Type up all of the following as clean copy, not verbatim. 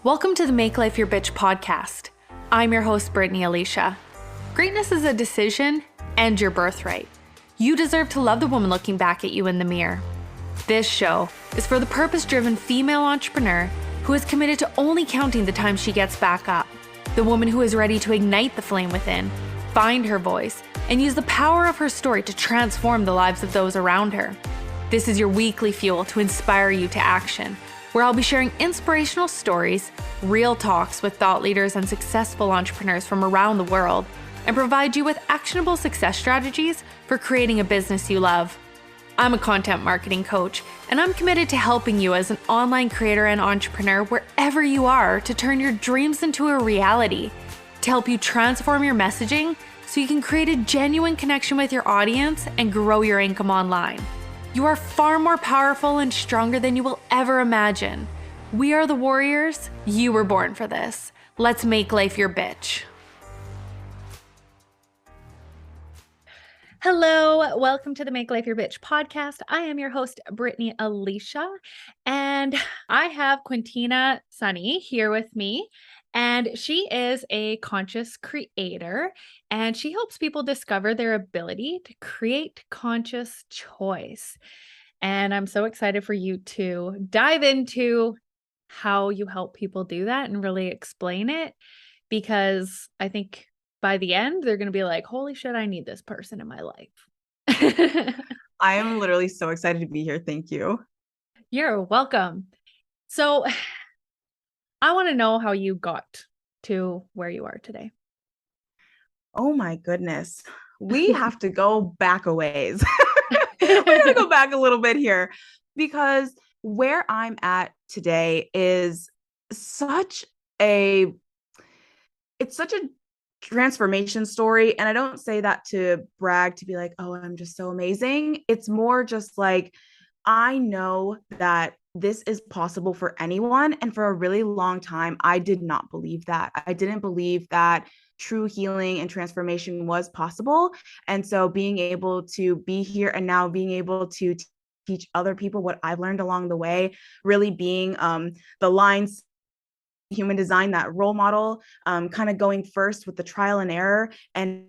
Welcome to the Make Life Your Bitch podcast. I'm your host, Brittany Alysia. Greatness is a decision and your birthright. You deserve to love the woman looking back at you in the mirror. This show is for the purpose-driven female entrepreneur who is committed to only counting the time she gets back up. The woman who is ready to ignite the flame within, find her voice, and use the power of her story to transform the lives of those around her. This is your weekly fuel to inspire you to action, where I'll be sharing inspirational stories, real talks with thought leaders and successful entrepreneurs from around the world, and provide you with actionable success strategies for creating a business you love. I'm a content marketing coach, and I'm committed to helping you as an online creator and entrepreneur wherever you are to turn your dreams into a reality, to help you transform your messaging so you can create a genuine connection with your audience and grow your income online. You are far more powerful and stronger than you will ever imagine. We are the warriors. You were born for this. Let's make life your bitch. Hello, welcome to the Make Life Your Bitch podcast. I am your host, Brittany Alysia, and I have Quintina Sonnie here with me. And she is a conscious creator, and she helps people discover their ability to create conscious choice. And I'm so excited for you to dive into how you help people do that and really explain it, because I think by the end, they're going to be like, holy shit, I need this person in my life. I am literally so excited to be here. Thank you. You're welcome. So I want to know how you got to where you are today. Oh my goodness. We have to go back a ways. We got to go back a little bit here, because where I'm at today is such a transformation story. And I don't say that to brag, to be like, oh, I'm just so amazing. It's more just like, I know that this is possible for anyone. And for a really long time, I did not believe that. I didn't believe that true healing and transformation was possible. And so being able to be here and now being able to teach other people what I've learned along the way, really being the lines human design, that role model, kind of going first with the trial and error and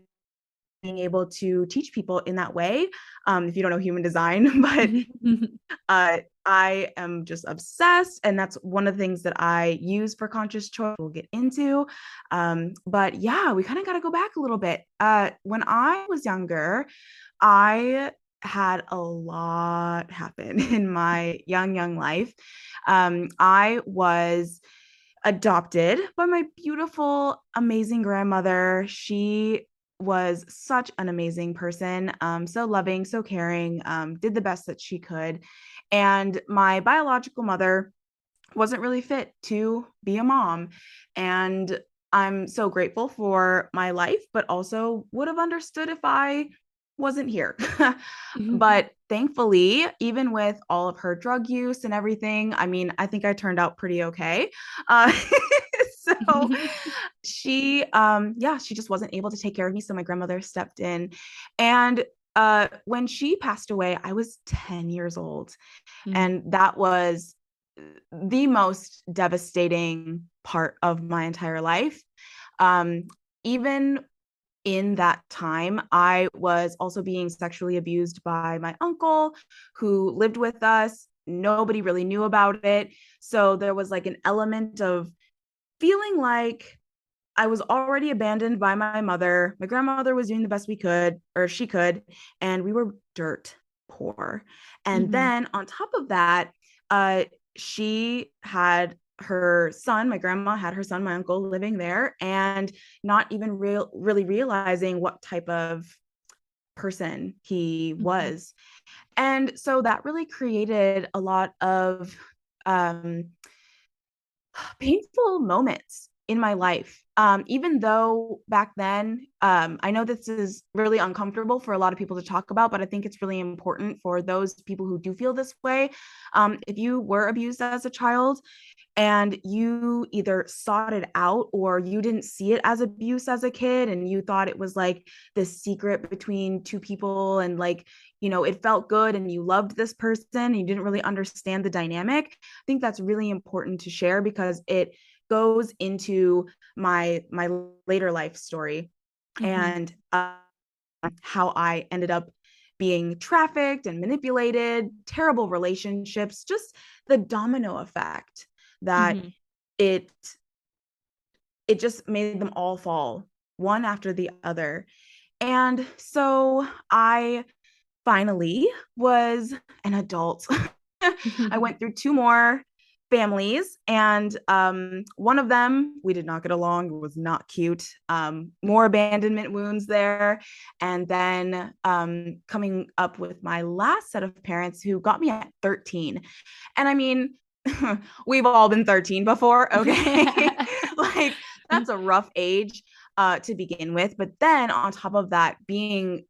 being able to teach people in that way. If you don't know human design, but I am just obsessed. And that's one of the things that I use for conscious choice we'll get into. But yeah, we kind of got to go back a little bit. When I was younger, I had a lot happen in my young life. I was adopted by my beautiful, amazing grandmother. She was such an amazing person, so loving, so caring, did the best that she could. And my biological mother wasn't really fit to be a mom. And I'm so grateful for my life, but also would have understood if I wasn't here. But thankfully, even with all of her drug use and everything, I mean, I think I turned out pretty okay. So she just wasn't able to take care of me. So my grandmother stepped in. And when she passed away, I was 10 years old. And that was the most devastating part of my entire life. Even in that time, I was also being sexually abused by my uncle who lived with us. Nobody really knew about it. So there was like an element of feeling like I was already abandoned by my mother. My grandmother was doing the best she could, and we were dirt poor. And then on top of that, she had her son, my grandma had her son, my uncle, living there, and not even really realizing what type of person he was. And so that really created a lot of painful moments in my life. Even though back then, I know this is really uncomfortable for a lot of people to talk about, but I think it's really important for those people who do feel this way. If you were abused as a child and you either sought it out or you didn't see it as abuse as a kid and you thought it was like this secret between two people and like, you know, it felt good and you loved this person and you didn't really understand the dynamic, I think that's really important to share, because it goes into my later life story and how I ended up being trafficked and manipulated, terrible relationships, just the domino effect that it it just made them all fall one after the other. And so I finally was an adult. I went through two more families, and one of them we did not get along. It was not cute. More abandonment wounds there, and then coming up with my last set of parents who got me at 13. And I mean, we've all been 13 before, okay? Like that's a rough age to begin with. But then on top of that, being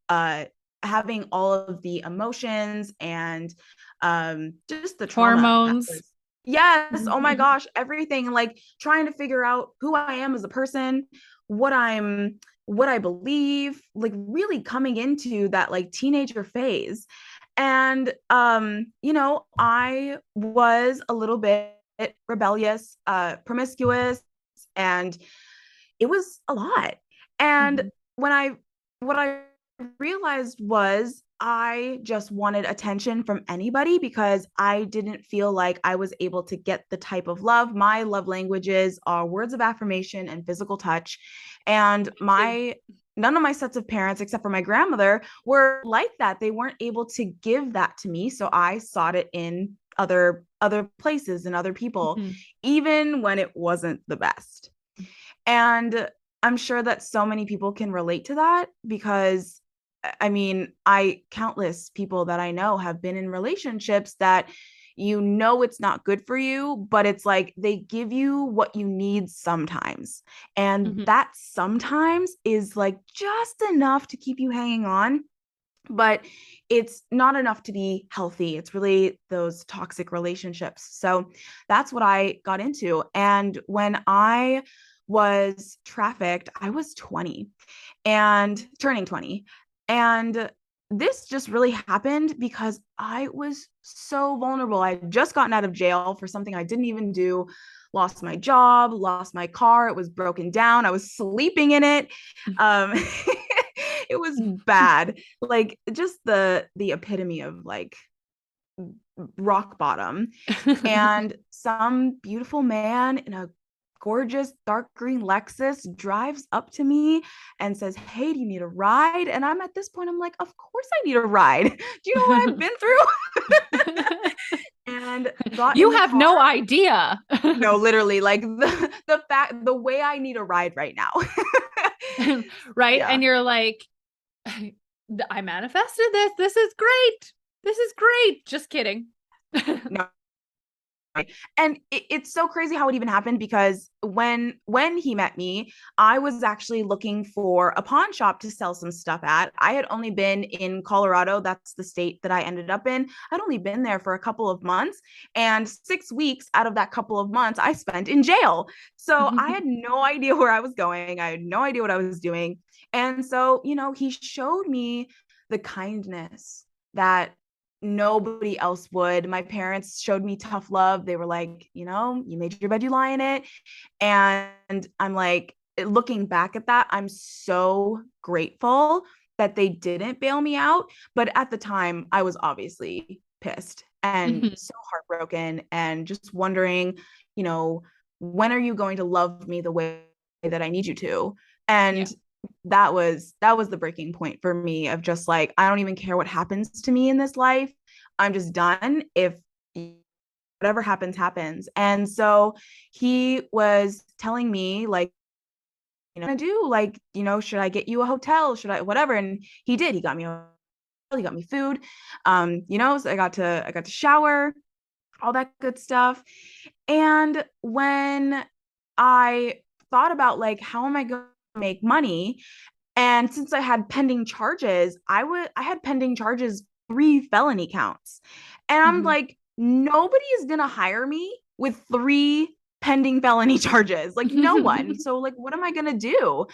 having all of the emotions and just the trauma that Hormones. was, yes, oh my gosh, everything, like trying to figure out who I am as a person, what I believe, like really coming into that like teenager phase. And I was a little bit rebellious, promiscuous, and it was a lot. And when I what I realized was I just wanted attention from anybody because I didn't feel like I was able to get the type of love. My love languages are words of affirmation and physical touch. And none of my sets of parents, except for my grandmother, were like that. They weren't able to give that to me. So I sought it in other places and other people, even when it wasn't the best. And I'm sure that so many people can relate to that because I mean, countless people that I know have been in relationships that it's not good for you, but it's like they give you what you need sometimes. And that sometimes is like just enough to keep you hanging on, but it's not enough to be healthy. It's really those toxic relationships. So that's what I got into. And when I was trafficked, I was 20 and turning 20. And this just really happened because I was so vulnerable. I had just gotten out of jail for something I didn't even do, lost my job, lost my car. It was broken down. I was sleeping in it. It was bad. Like just the epitome of like rock bottom. And some beautiful man in a gorgeous dark green Lexus drives up to me and says, "Hey, do you need a ride?" And I'm at this point, I'm like, of course I need a ride. Do you know what I've been through? And got You in the have car. no idea. No, literally, like the way I need a ride right now. Right. Yeah. And you're like, I manifested this. This is great. This is great. Just kidding. No. And it's so crazy how it even happened because when he met me, I was actually looking for a pawn shop to sell some stuff at. I had only been in Colorado. That's the state that I ended up in. I'd only been there for a couple of months, and 6 weeks out of that couple of months I spent in jail. So I had no idea where I was going. I had no idea what I was doing. And so, he showed me the kindness that nobody else would. My parents showed me tough love. They were like, you made your bed, you lie in it. And I'm like, looking back at that, I'm so grateful that they didn't bail me out. But at the time, I was obviously pissed and so heartbroken and just wondering, when are you going to love me the way that I need you to? And that was the breaking point for me of just like, I don't even care what happens to me in this life. I'm just done. If whatever happens. And so he was telling me like, I do like, should I get you a hotel? Should I, whatever? And he did. He got me food. So I got to shower, all that good stuff. And when I thought about like, how am I going to make money? And since I had pending charges, I had pending charges, 3 felony counts. And I'm like, nobody is going to hire me with 3 pending felony charges. Like no one. So like, what am I going to do?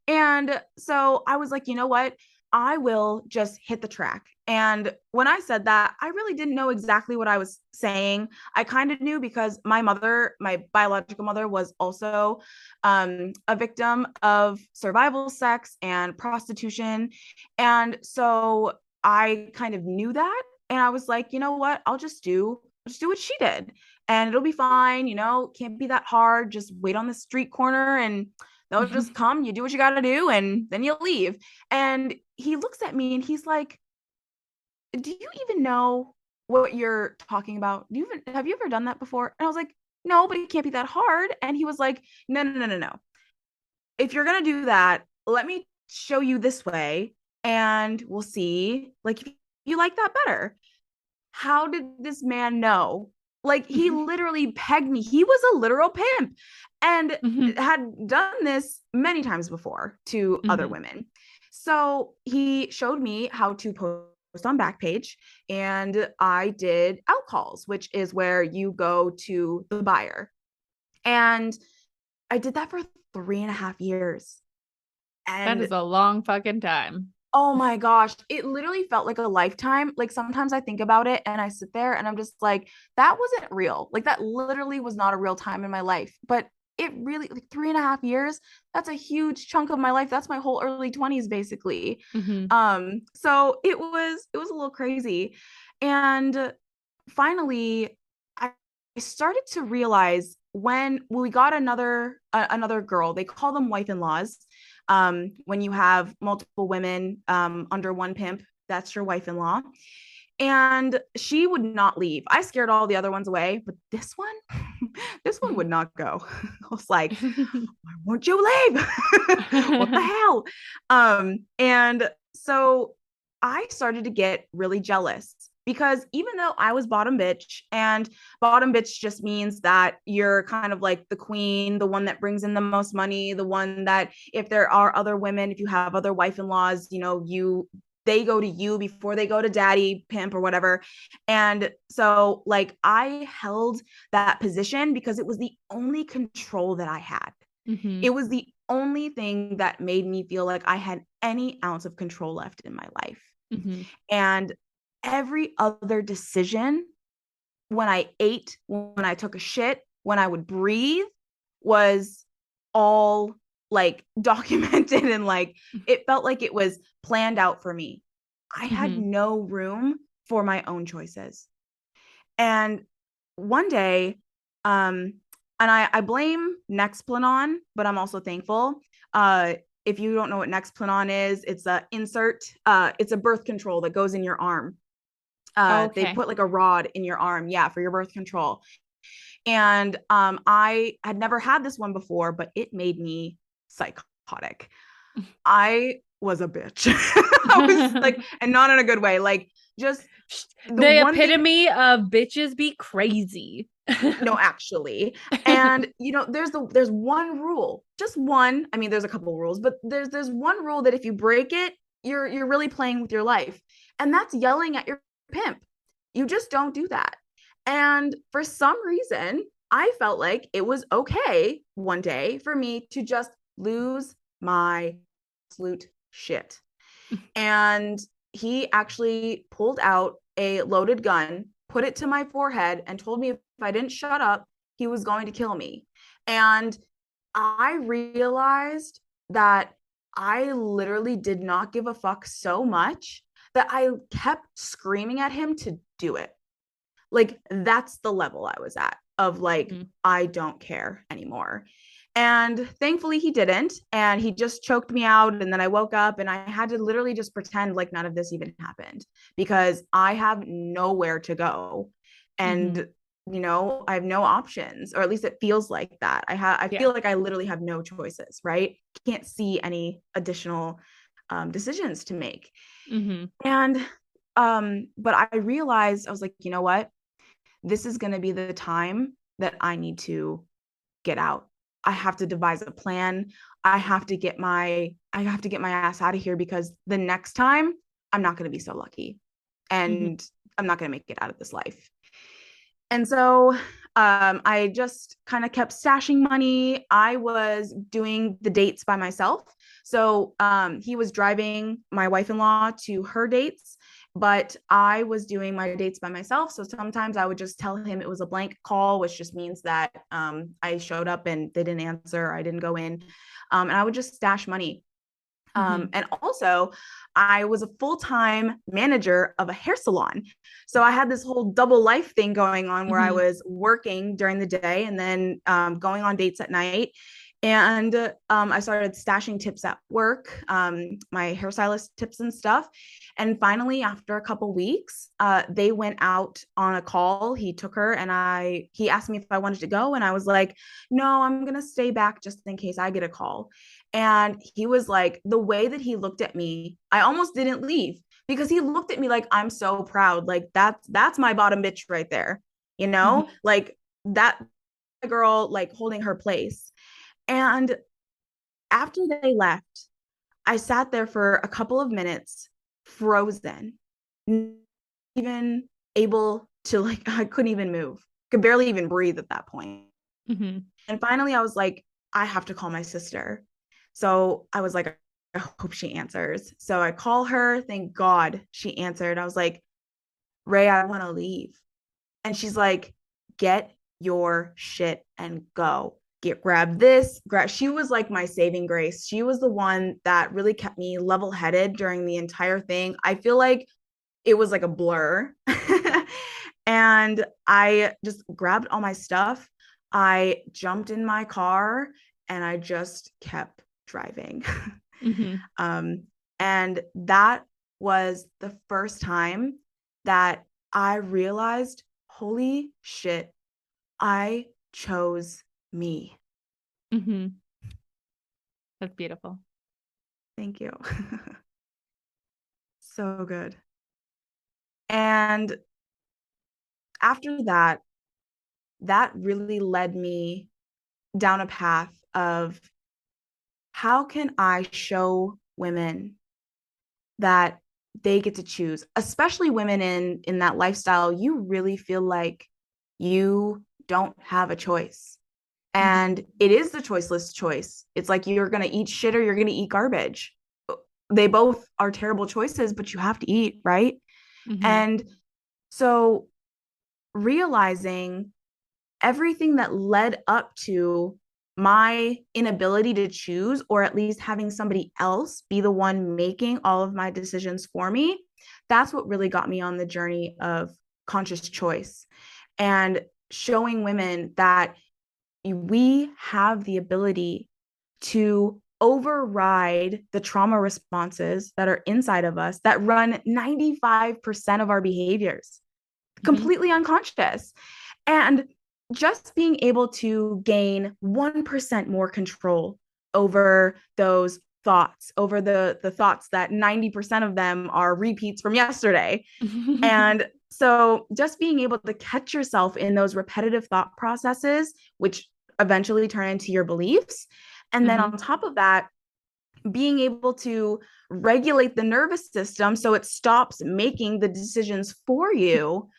And so I was like, you know what? I will just hit the track. And when I said that, I really didn't know exactly what I was saying. I kind of knew because my mother, my biological mother, was also a victim of survival sex and prostitution. And so I kind of knew that. And I was like, you know what? I'll just do what she did and it'll be fine. Can't be that hard. Just wait on the street corner and they'll just come. You do what you got to do and then you leave. And he looks at me and he's like, do you even know what you're talking about? Have you ever done that before? And I was like, no, but it can't be that hard. And he was like, no, no, no, no, no. If you're going to do that, let me show you this way and we'll see like if you like that better. How did this man know? Like he literally pegged me. He was a literal pimp and had done this many times before to other women. So he showed me how to post on Backpage and I did outcalls, which is where you go to the buyer. And I did that for 3.5 years. That And is a long fucking time. oh my gosh, it literally felt like a lifetime. Like sometimes I think about it and I sit there and I'm just like, that wasn't real. Like that literally was not a real time in my life. But it really, like 3.5 years, that's a huge chunk of my life. That's my whole early 20s basically. So it was a little crazy. And finally I started to realize when we got another girl, they call them wife-in-laws. When you have multiple women under one pimp, that's your wife-in-law. And she would not leave. I scared all the other ones away, but this one, this one would not go. I was like, why won't you leave? What the hell? And so I started to get really jealous because even though I was bottom bitch, and bottom bitch just means that you're kind of like the queen, the one that brings in the most money, the one that if there are other women, if you have other wife-in-laws, they go to you before they go to daddy pimp or whatever. And so like I held that position because it was the only control that I had. It was the only thing that made me feel like I had any ounce of control left in my life. And every other decision, when I ate, when I took a shit, when I would breathe, was all like documented and like it felt like it was planned out for me. I had no room for my own choices. And one day, and I blame Nexplanon, but I'm also thankful. If you don't know what Nexplanon is, it's it's a birth control that goes in your arm. They put like a rod in your arm, for your birth control. And I had never had this one before, but it made me psychotic. I was a bitch. I was like, and not in a good way, like just the epitome of bitches be crazy. No, actually. And there's one rule, just one. I mean, there's a couple rules, but there's one rule that if you break it, you're really playing with your life. And that's yelling at your pimp. You just don't do that. And for some reason, I felt like it was okay one day for me to just lose my absolute shit. And he actually pulled out a loaded gun, put it to my forehead, and told me if I didn't shut up, he was going to kill me. And I realized that I literally did not give a fuck so much that I kept screaming at him to do it. Like, that's the level I was at of like, I don't care anymore. And thankfully he didn't. And he just choked me out. And then I woke up and I had to literally just pretend like none of this even happened because I have nowhere to go. And, I have no options, or at least it feels like that. I feel like I literally have no choices, right? Can't see any additional decisions to make. And, but I realized, I was like, you know what? This is going to be the time that I need to get out. I have to devise a plan. I have to get my ass out of here because the next time I'm not going to be so lucky and I'm not going to make it out of this life. And so I just kind of kept stashing money. I was doing the dates by myself. So he was driving my wife-in-law to her dates, but I was doing my dates by myself. So sometimes I would just tell him it was a blank call, which just means that I showed up and they didn't answer, I didn't go in. And I would just stash money. And also, I was a full-time manager of a hair salon. So I had this whole double life thing going on where I was working during the day and then going on dates at night. And I started stashing tips at work, my hairstylist tips and stuff. And finally, after a couple weeks, they went out on a call. He took her and he asked me if I wanted to go. And I was like, no, I'm going to stay back just in case I get a call. And he was like, the way that he looked at me, I almost didn't leave because he looked at me like, I'm so proud. Like that's my bottom bitch right there. Like that girl, like holding her place. And after they left, I sat there for a couple of minutes, frozen, even able to, like, I couldn't even move, could barely even breathe at that point. And finally, I was like, I have to call my sister. So I was like, I hope she answers. So I call her. Thank God she answered. I was like, Ray, I want to leave. And she's like, get your shit and go. Grab this. She was like my saving grace. She was the one that really kept me level-headed during the entire thing. I feel like it was like a blur. And I just grabbed all my stuff. I jumped in my car and I just kept driving. And that was the first time that I realized, holy shit, I chose me. That's beautiful. Thank you. So good. And after that, that really led me down a path of how can I show women that they get to choose, especially women in that lifestyle. You really feel like you don't have a choice. And it is the choiceless choice. It's like you're going to eat shit or you're going to eat garbage. They both are terrible choices, but you have to eat, right? And so realizing everything that led up to my inability to choose, or at least having somebody else be the one making all of my decisions for me, that's what really got me on the journey of conscious choice and showing women that we have the ability to override the trauma responses that are inside of us that run 95% of our behaviors, completely unconscious. And just being able to gain 1% more control over those thoughts, over the thoughts that 90% of them are repeats from yesterday. And so just being able to catch yourself in those repetitive thought processes, which eventually turn into your beliefs. And then on top of that, being able to regulate the nervous system so it stops making the decisions for you,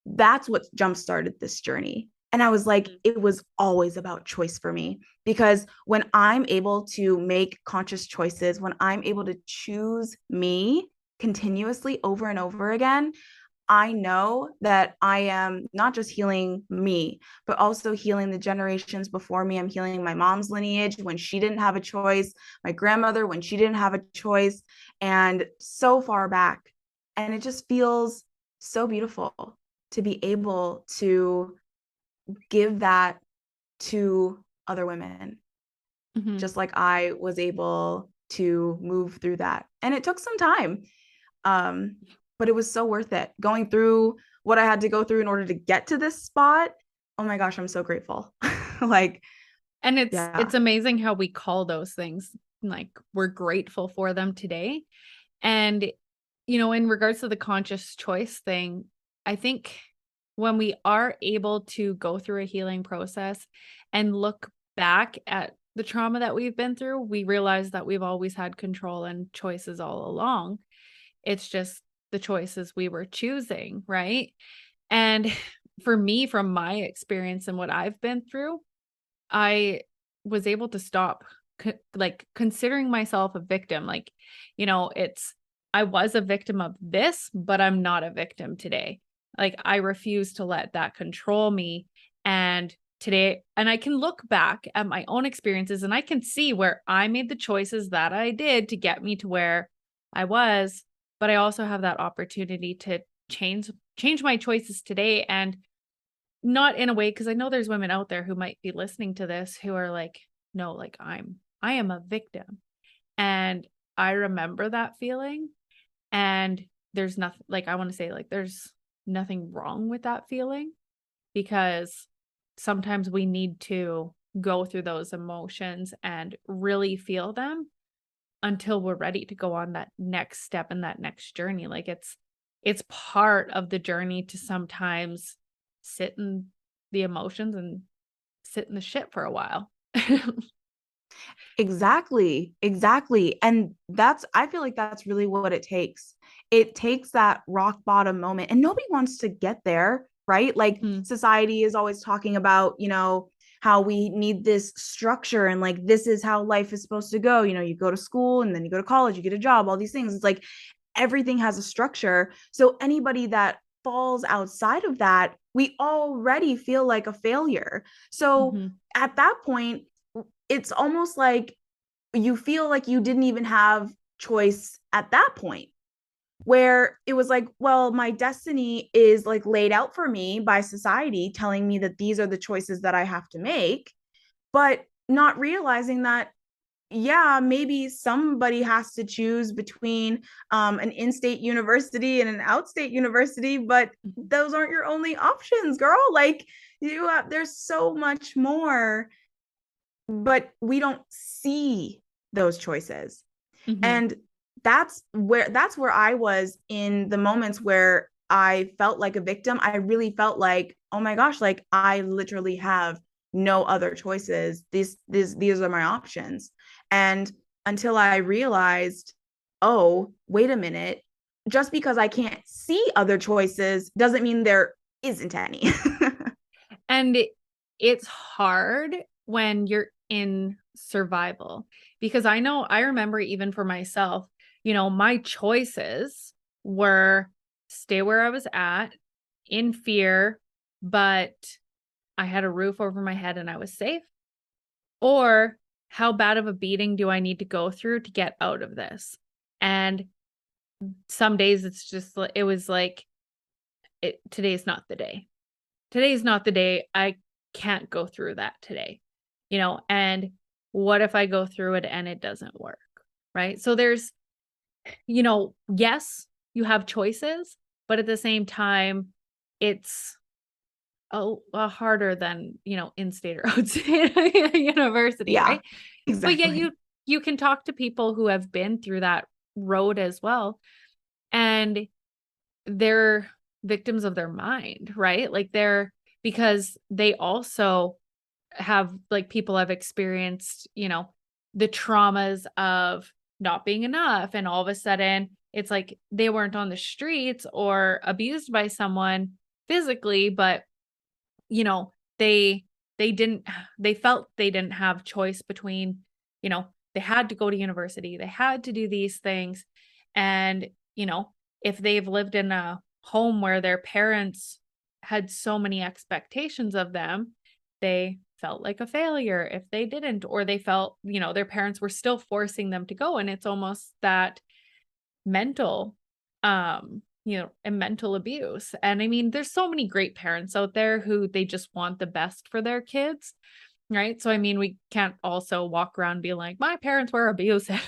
that's what jump-started this journey. And I was like, it was always about choice for me, because when I'm able to make conscious choices, when I'm able to choose me continuously over and over again, I know that I am not just healing me, but also healing the generations before me. I'm healing my mom's lineage when she didn't have a choice, my grandmother when she didn't have a choice, and so far back. And it just feels so beautiful to be able to give that to other women, just like I was able to move through that. And it took some time. But it was so worth it. Going through what I had to go through in order to get to this spot. Oh my gosh, I'm so grateful. And it's amazing how we call those things, like, we're grateful for them today. And, in regards to the conscious choice thing, I think when we are able to go through a healing process and look back at the trauma that we've been through, we realize that we've always had control and choices all along. It's just the choices we were choosing, right? And for me, from my experience and what I've been through, I was able to stop like considering myself a victim. Like, I was a victim of this, but I'm not a victim today. Like, I refuse to let that control me. And today, and I can look back at my own experiences and I can see where I made the choices that I did to get me to where I was, but I also have that opportunity to change my choices today. And not in a way, because I know there's women out there who might be listening to this who are like, no, like I am a victim. And I remember that feeling. And there's nothing, like, I want to say, like, there's nothing wrong with that feeling, because sometimes we need to go through those emotions and really feel them until we're ready to go on that next step and that next journey. Like, it's part of the journey to sometimes sit in the emotions and sit in the shit for a while. Exactly. Exactly. And I feel like that's really what it takes. It takes that rock bottom moment, and nobody wants to get there, right? Like Mm, society is always talking about, how we need this structure and like this is how life is supposed to go. You go to school and then you go to college, you get a job, all these things. It's like everything has a structure. So anybody that falls outside of that, we already feel like a failure. So mhm, at that point, it's almost like you feel like you didn't even have choice at that point, where it was like, well, my destiny is like laid out for me by society telling me that these are the choices that I have to make, but not realizing that, yeah, maybe somebody has to choose between an in-state university and an outstate university, but mhm, those aren't your only options, girl. Like there's so much more, but we don't see those choices. mhm, And that's where I was in the moments where I felt like a victim. I really felt like, oh my gosh, like I literally have no other choices. These are my options. And until I realized, oh, wait a minute, just because I can't see other choices doesn't mean there isn't any. And it's hard when you're in survival, because I remember even for myself, my choices were stay where I was at in fear, but I had a roof over my head and I was safe, or how bad of a beating do I need to go through to get out of this? And some days it's just it was like today's not the day. Today's not the day. I can't go through that today, and what if I go through it and it doesn't work? Right. So there's, yes, you have choices, but at the same time, it's a harder than, in-state or outstate university. Yeah, Right. But yet exactly. you can talk to people who have been through that road as well. And they're victims of their mind, right? Like because they also have, like, people have experienced, the traumas of not being enough. And all of a sudden it's like they weren't on the streets or abused by someone physically, but, you know, they, didn't, they felt they didn't have choice between, they had to go to university, they had to do these things. And, if they've lived in a home where their parents had so many expectations of them, they felt like a failure if they didn't, or they felt, their parents were still forcing them to go. And it's almost that mental, and mental abuse. And I mean, there's so many great parents out there who they just want the best for their kids. Right. So, I mean, we can't also walk around being like, my parents were abusive.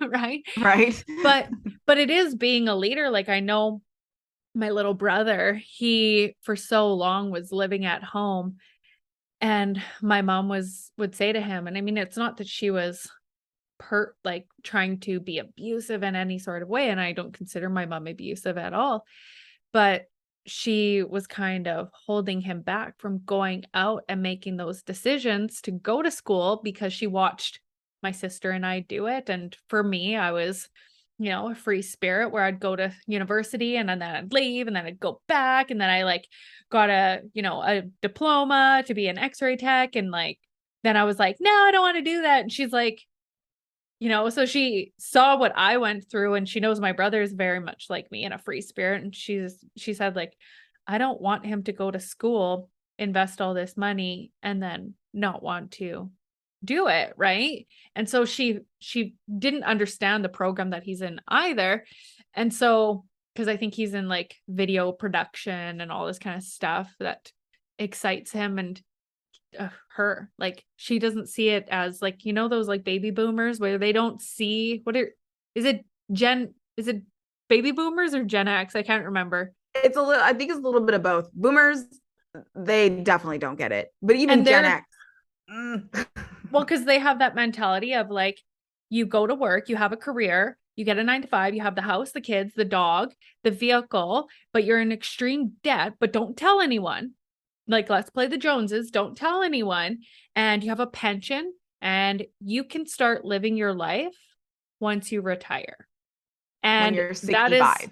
Right. Right. But, it is being a leader. Like, I know my little brother, he for so long was living at home, and my mom would say to him, and I mean, it's not that she was like trying to be abusive in any sort of way, and I don't consider my mom abusive at all, but she was kind of holding him back from going out and making those decisions to go to school because she watched my sister and I do it. And for me, I was, a free spirit where I'd go to university and then I'd leave and then I'd go back. And then I like got a diploma to be an x-ray tech and like then I was like, no, I don't want to do that. And she's like, so she saw what I went through, and she knows my brother is very much like me and a free spirit. And she said, like, I don't want him to go to school, invest all this money, and then not want to do it. Right. And so she didn't understand the program that he's in either. And so, because I think he's in like video production and all this kind of stuff that excites him, and her, like, she doesn't see it as like, those like baby boomers where they don't see is it baby boomers or Gen X? I can't remember. I think it's a little bit of both. Boomers, they definitely don't get it, but even Gen X. Well, because they have that mentality of like, you go to work, you have a career, you get a 9 to 5, you have the house, the kids, the dog, the vehicle, but you're in extreme debt, but don't tell anyone. Like, let's play the Joneses, don't tell anyone. And you have a pension, and you can start living your life once you retire. And when you're 65.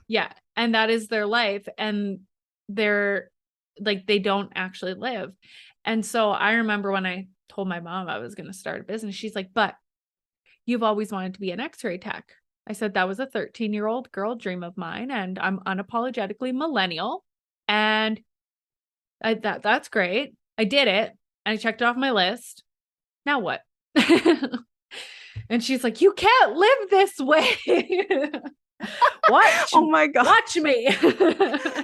Yeah. And that is their life. And they're like, they don't actually live. And so I remember when I told my mom I was going to start a business, she's like, but you've always wanted to be an X-ray tech. I said, that was a 13-year-old girl dream of mine, and I'm unapologetically millennial. And that's great. I did it. And I checked it off my list. Now what? And she's like, you can't live this way. Oh my God. Watch me.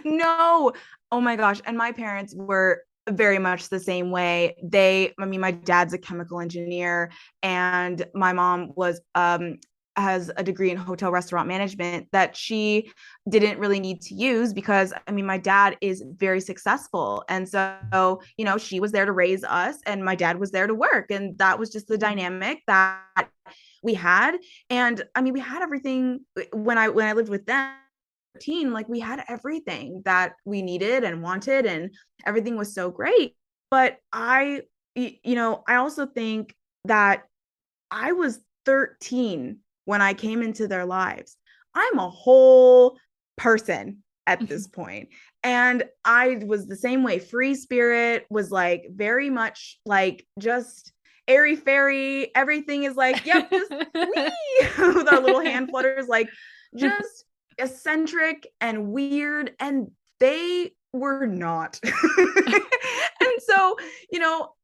No. Oh my gosh. And my parents were very much the same way. My dad's a chemical engineer, and my mom has a degree in hotel restaurant management that she didn't really need to use because my dad is very successful. And so, she was there to raise us, and my dad was there to work. And that was just the dynamic that we had. And we had everything when I lived with them. Like, we had everything that we needed and wanted, and everything was so great. But I also think that I was 13 when I came into their lives. I'm a whole person at this point. And I was the same way. Free spirit, was like very much like just airy fairy. Everything is like, yep, just wee with our little hand flutters, like just eccentric and weird. And they were not. And so,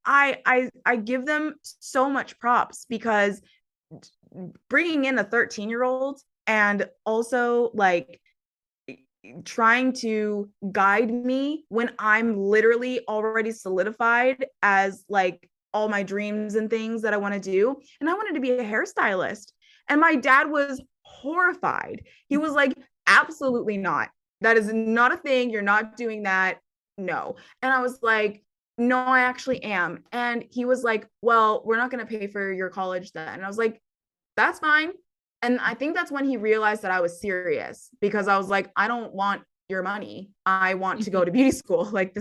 I give them so much props, because bringing in a 13-year-old and also like trying to guide me when I'm literally already solidified as like all my dreams and things that I want to do. And I wanted to be a hairstylist. And my dad was horrified. He was like, absolutely not. That is not a thing. You're not doing that. No. And I was like, no, I actually am. And he was like, well, we're not going to pay for your college then. And I was like, that's fine. And I think that's when he realized that I was serious, because I was like, I don't want your money. I want to go to beauty school. Like,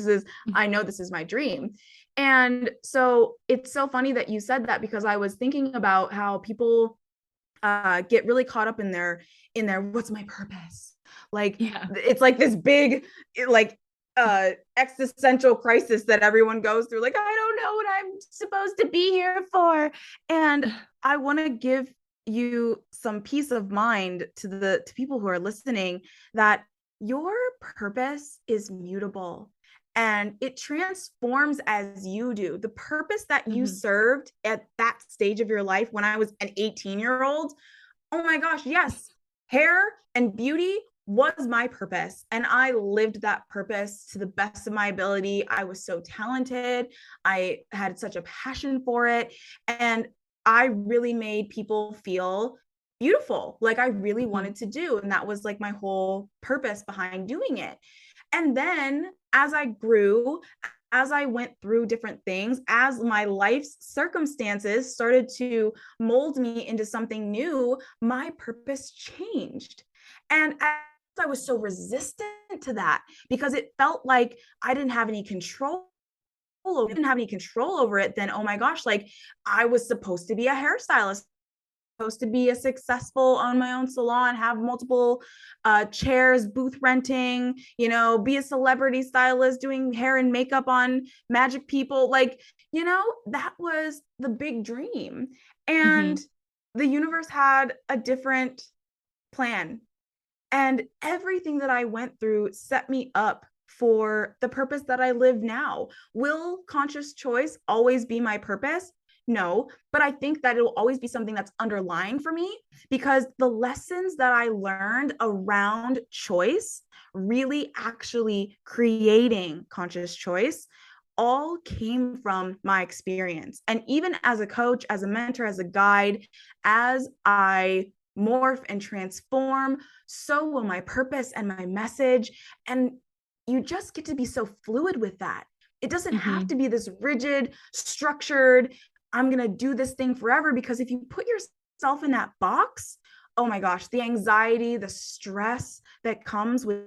I know this is my dream. And so it's so funny that you said that, because I was thinking about how people get really caught up in their what's my purpose? Like, it's like this big, like, existential crisis that everyone goes through. Like, I don't know what I'm supposed to be here for. And I want to give you some peace of mind to people who are listening, that your purpose is mutable and it transforms as you do. The purpose that you served at that stage of your life when I was an 18-year-old, oh my gosh, yes, hair and beauty was my purpose. And I lived that purpose to the best of my ability. I was so talented. I had such a passion for it. And I really made people feel beautiful, like I really wanted to do. And that was like my whole purpose behind doing it. And then as I grew, as I went through different things, as my life's circumstances started to mold me into something new, my purpose changed. And I was so resistant to that, because it felt like I didn't have any control over it, then oh my gosh, like I was supposed to be a hairstylist. supposed to be a successful own my own salon, have multiple chairs, booth renting, be a celebrity stylist, doing hair and makeup on magic people. Like, that was the big dream. And the universe had a different plan. And everything that I went through set me up for the purpose that I live now. Will conscious choice always be my purpose? No, but I think that it will always be something that's underlying for me, because the lessons that I learned around choice, really actually creating conscious choice, all came from my experience. And even as a coach, as a mentor, as a guide, as I morph and transform, so will my purpose and my message. And you just get to be so fluid with that. It doesn't have to be this rigid, structured, I'm going to do this thing forever. Because if you put yourself in that box, oh my gosh, the anxiety, the stress that comes with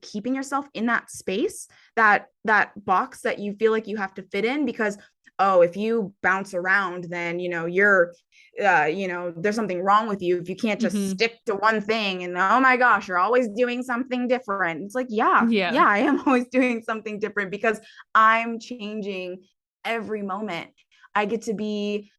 keeping yourself in that space, that box that you feel like you have to fit in, because if you bounce around, then you're there's something wrong with you if you can't just stick to one thing. And oh my gosh, you're always doing something different. It's like, yeah, I am always doing something different, because I'm changing every moment. I get to be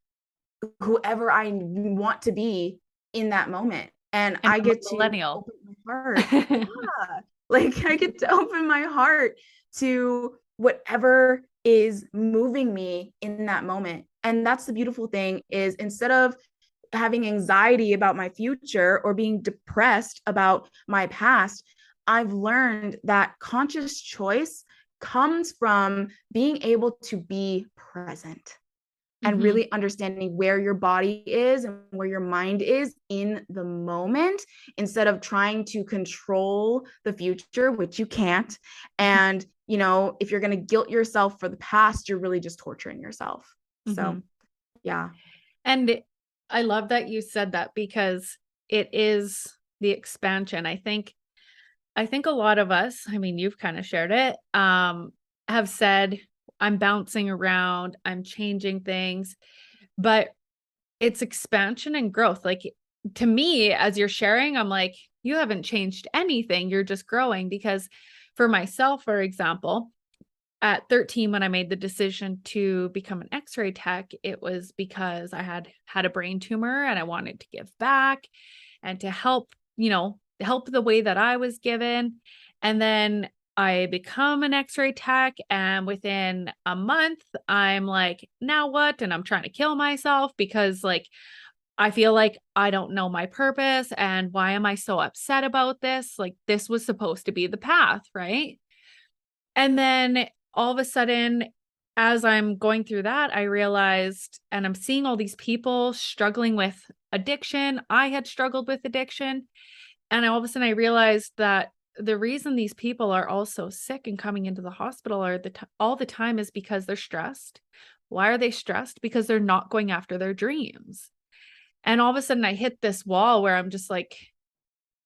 whoever I want to be in that moment. And I get to millennial. open my heart. Yeah. Like, I get to open my heart to whatever is moving me in that moment. And that's the beautiful thing, is instead of having anxiety about my future or being depressed about my past, I've learned that conscious choice comes from being able to be present and really understanding where your body is and where your mind is in the moment, instead of trying to control the future, which you can't. And, if you're going to guilt yourself for the past, you're really just torturing yourself. So, yeah. And I love that you said that, because it is the expansion. I think a lot of us, I mean, you've kind of shared it, have said, I'm bouncing around, I'm changing things, but it's expansion and growth. Like, to me, as you're sharing, I'm like, you haven't changed anything. You're just growing. Because for myself, for example, at 13, when I made the decision to become an x-ray tech, it was because I had a brain tumor and I wanted to give back and to help the way that I was given. And then I become an x-ray tech, and within a month, I'm like, now what? And I'm trying to kill myself, because like, I feel like I don't know my purpose, and why am I so upset about this? Like, this was supposed to be the path, right? And then all of a sudden, as I'm going through that, I realized, and I'm seeing all these people struggling with addiction. I had struggled with addiction. And all of a sudden I realized that the reason these people are all so sick and coming into the hospital all the time is because they're stressed. Why are they stressed? Because they're not going after their dreams. And all of a sudden I hit this wall where I'm just like,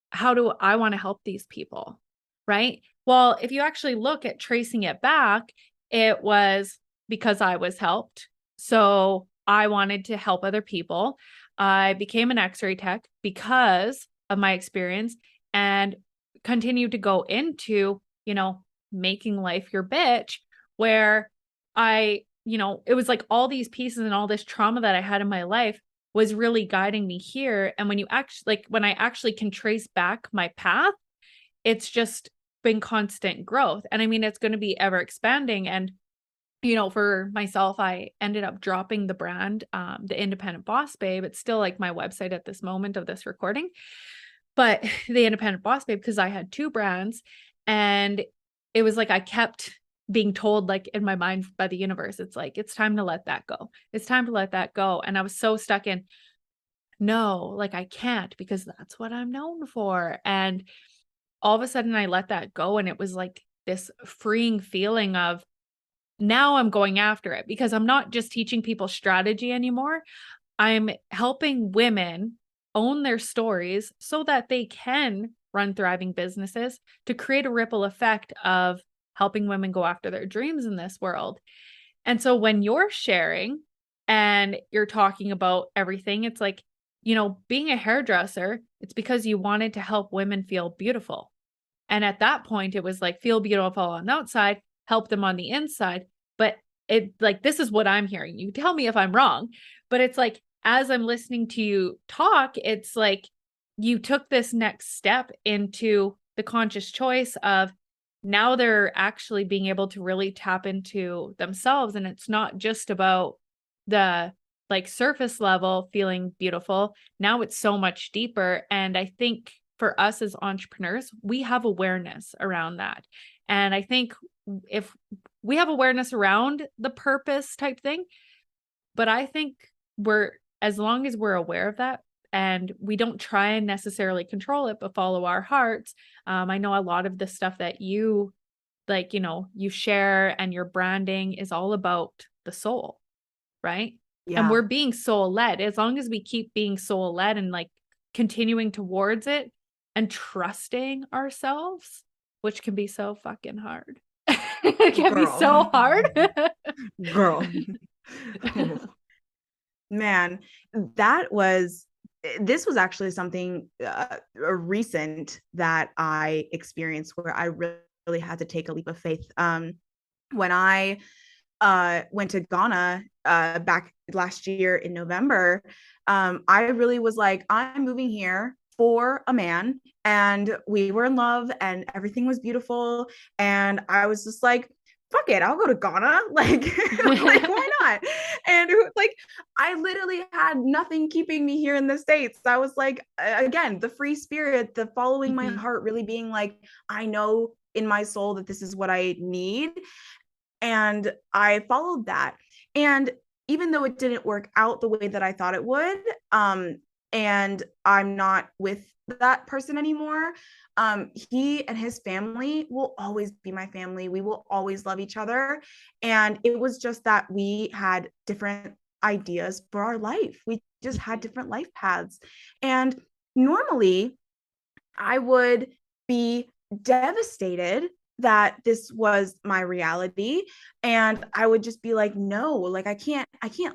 how do I want to help these people? Right? Well, if you actually look at tracing it back, it was because I was helped. So I wanted to help other people. I became an x-ray tech because of my experience, and continued to go into, making life your bitch, where it was like all these pieces and all this trauma that I had in my life was really guiding me here. And when I actually can trace back my path, it's just been constant growth. And I mean, it's going to be ever expanding. And, for myself, I ended up dropping the brand, the Independent Boss Babe. It's still like my website at this moment of this recording, but the Independent Boss Babe, because I had two brands, and it was like, I kept being told, like, in my mind by the universe, it's like, it's time to let that go. It's time to let that go. And I was so stuck in, no, like, I can't, because that's what I'm known for. And all of a sudden I let that go. And it was like this freeing feeling of, now I'm going after it, because I'm not just teaching people strategy anymore. I'm helping women own their stories so that they can run thriving businesses, to create a ripple effect of helping women go after their dreams in this world. And so when you're sharing and you're talking about everything, it's like, being a hairdresser, it's because you wanted to help women feel beautiful. And at that point, it was like, feel beautiful on the outside, help them on the inside. But this is what I'm hearing. You tell me if I'm wrong, but it's like, as I'm listening to you talk, it's like you took this next step into the conscious choice of now they're actually being able to really tap into themselves. And it's not just about the surface level feeling beautiful. Now it's so much deeper. And I think for us as entrepreneurs, we have awareness around that. And I think if we have awareness around the purpose type thing, but I think as long as we're aware of that and we don't try and necessarily control it, but follow our hearts. I know a lot of the stuff that you you share and your branding is all about the soul, right? And Yeah. we're being soul led. As long as we keep being soul led and continuing towards it and trusting ourselves, which can be so fucking hard. It can be Girl. so hard. Girl. Man, this was actually something recent that I experienced where I really had to take a leap of faith. When I went to Ghana back last year in November, I really was like, I'm moving here for a man, and we were in love and everything was beautiful. And I was just like, fuck it, I'll go to Ghana. Like why not? And like, I literally had nothing keeping me here in the States. I was like, again, the free spirit, the following my heart, really being like, I know in my soul that this is what I need. And I followed that. And even though it didn't work out the way that I thought it would, and I'm not with that person anymore, he and his family will always be my family. We will always love each other. And it was just that we had different ideas for our life. We just had different life paths. And normally I would be devastated that this was my reality, and I would just be like, no, like I can't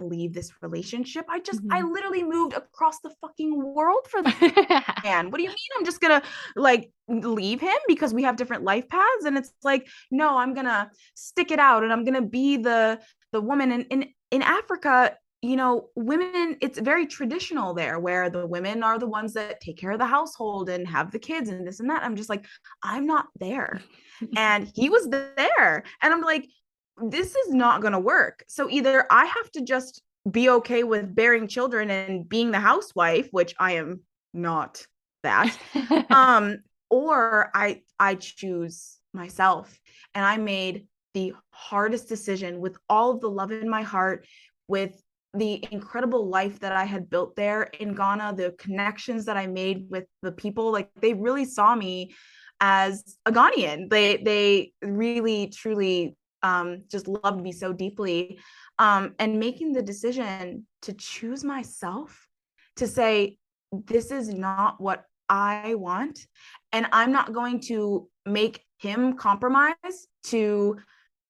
leave this relationship. I literally moved across the fucking world for that man. What do you mean I'm just gonna like leave him because we have different life paths? And it's like, no, I'm gonna stick it out, and I'm gonna be the woman in Africa. Women, it's very traditional there where the women are the ones that take care of the household and have the kids and this and that. I'm just like, I'm not there. And he was there. And I'm like, this is not going to work. So either I have to just be okay with bearing children and being the housewife, which I am not that. Or I choose myself. And I made the hardest decision with all of the love in my heart, with the incredible life that I had built there in Ghana, the connections that I made with the people. Like, they really saw me as a Ghanaian. They really truly just loved me so deeply. And making the decision to choose myself, to say, this is not what I want, and I'm not going to make him compromise to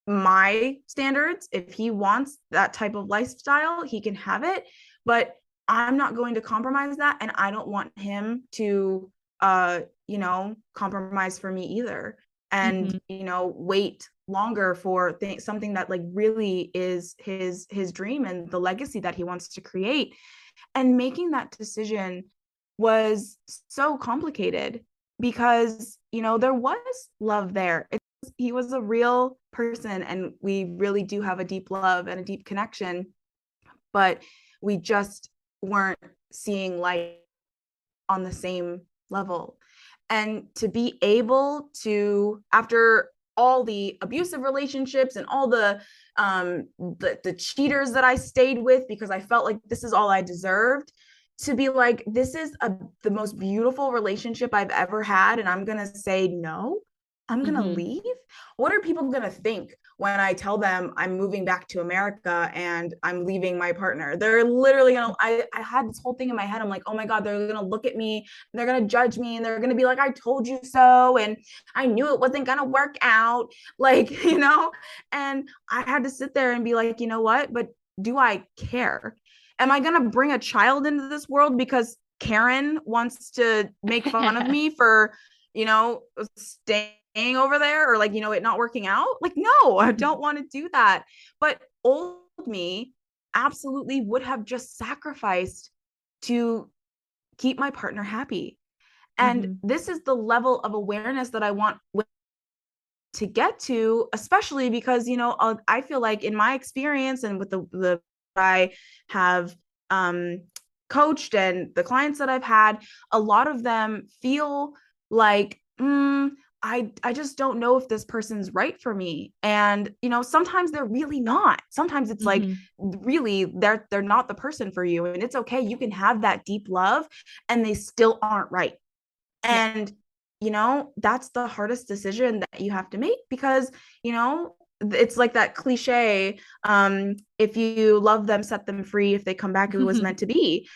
my standards. If he wants that type of lifestyle, he can have it, but I'm not going to compromise that, and I don't want him to compromise for me either, and wait longer for something that like really is his dream and the legacy that he wants to create. And making that decision was so complicated because there was love there. He was a real person, and we really do have a deep love and a deep connection, but we just weren't seeing life on the same level. And to be able to, after all the abusive relationships and all the cheaters that I stayed with because I felt like this is all I deserved, to be like, this is the most beautiful relationship I've ever had, and I'm gonna say no, I'm gonna leave. What are people gonna think when I tell them I'm moving back to America and I'm leaving my partner? They're literally gonna, I had this whole thing in my head. I'm like, oh my God, they're gonna look at me, and they're gonna judge me, and they're gonna be like, I told you so, and I knew it wasn't gonna work out. And I had to sit there and be like, you know what? But do I care? Am I going to bring a child into this world because Karen wants to make fun of me for, staying over there, or like, it not working out? Like, no, I don't want to do that. But old me absolutely would have just sacrificed to keep my partner happy. And this is the level of awareness that I want to get to, especially because, I feel like in my experience and with the I have coached and the clients that I've had, a lot of them feel like, I just don't know if this person's right for me. And, sometimes they're really not. Sometimes it's like, really, they're not the person for you. And it's okay. You can have that deep love and they still aren't right. And, that's the hardest decision that you have to make because, it's like that cliche, if you love them, set them free. If they come back, it was meant to be.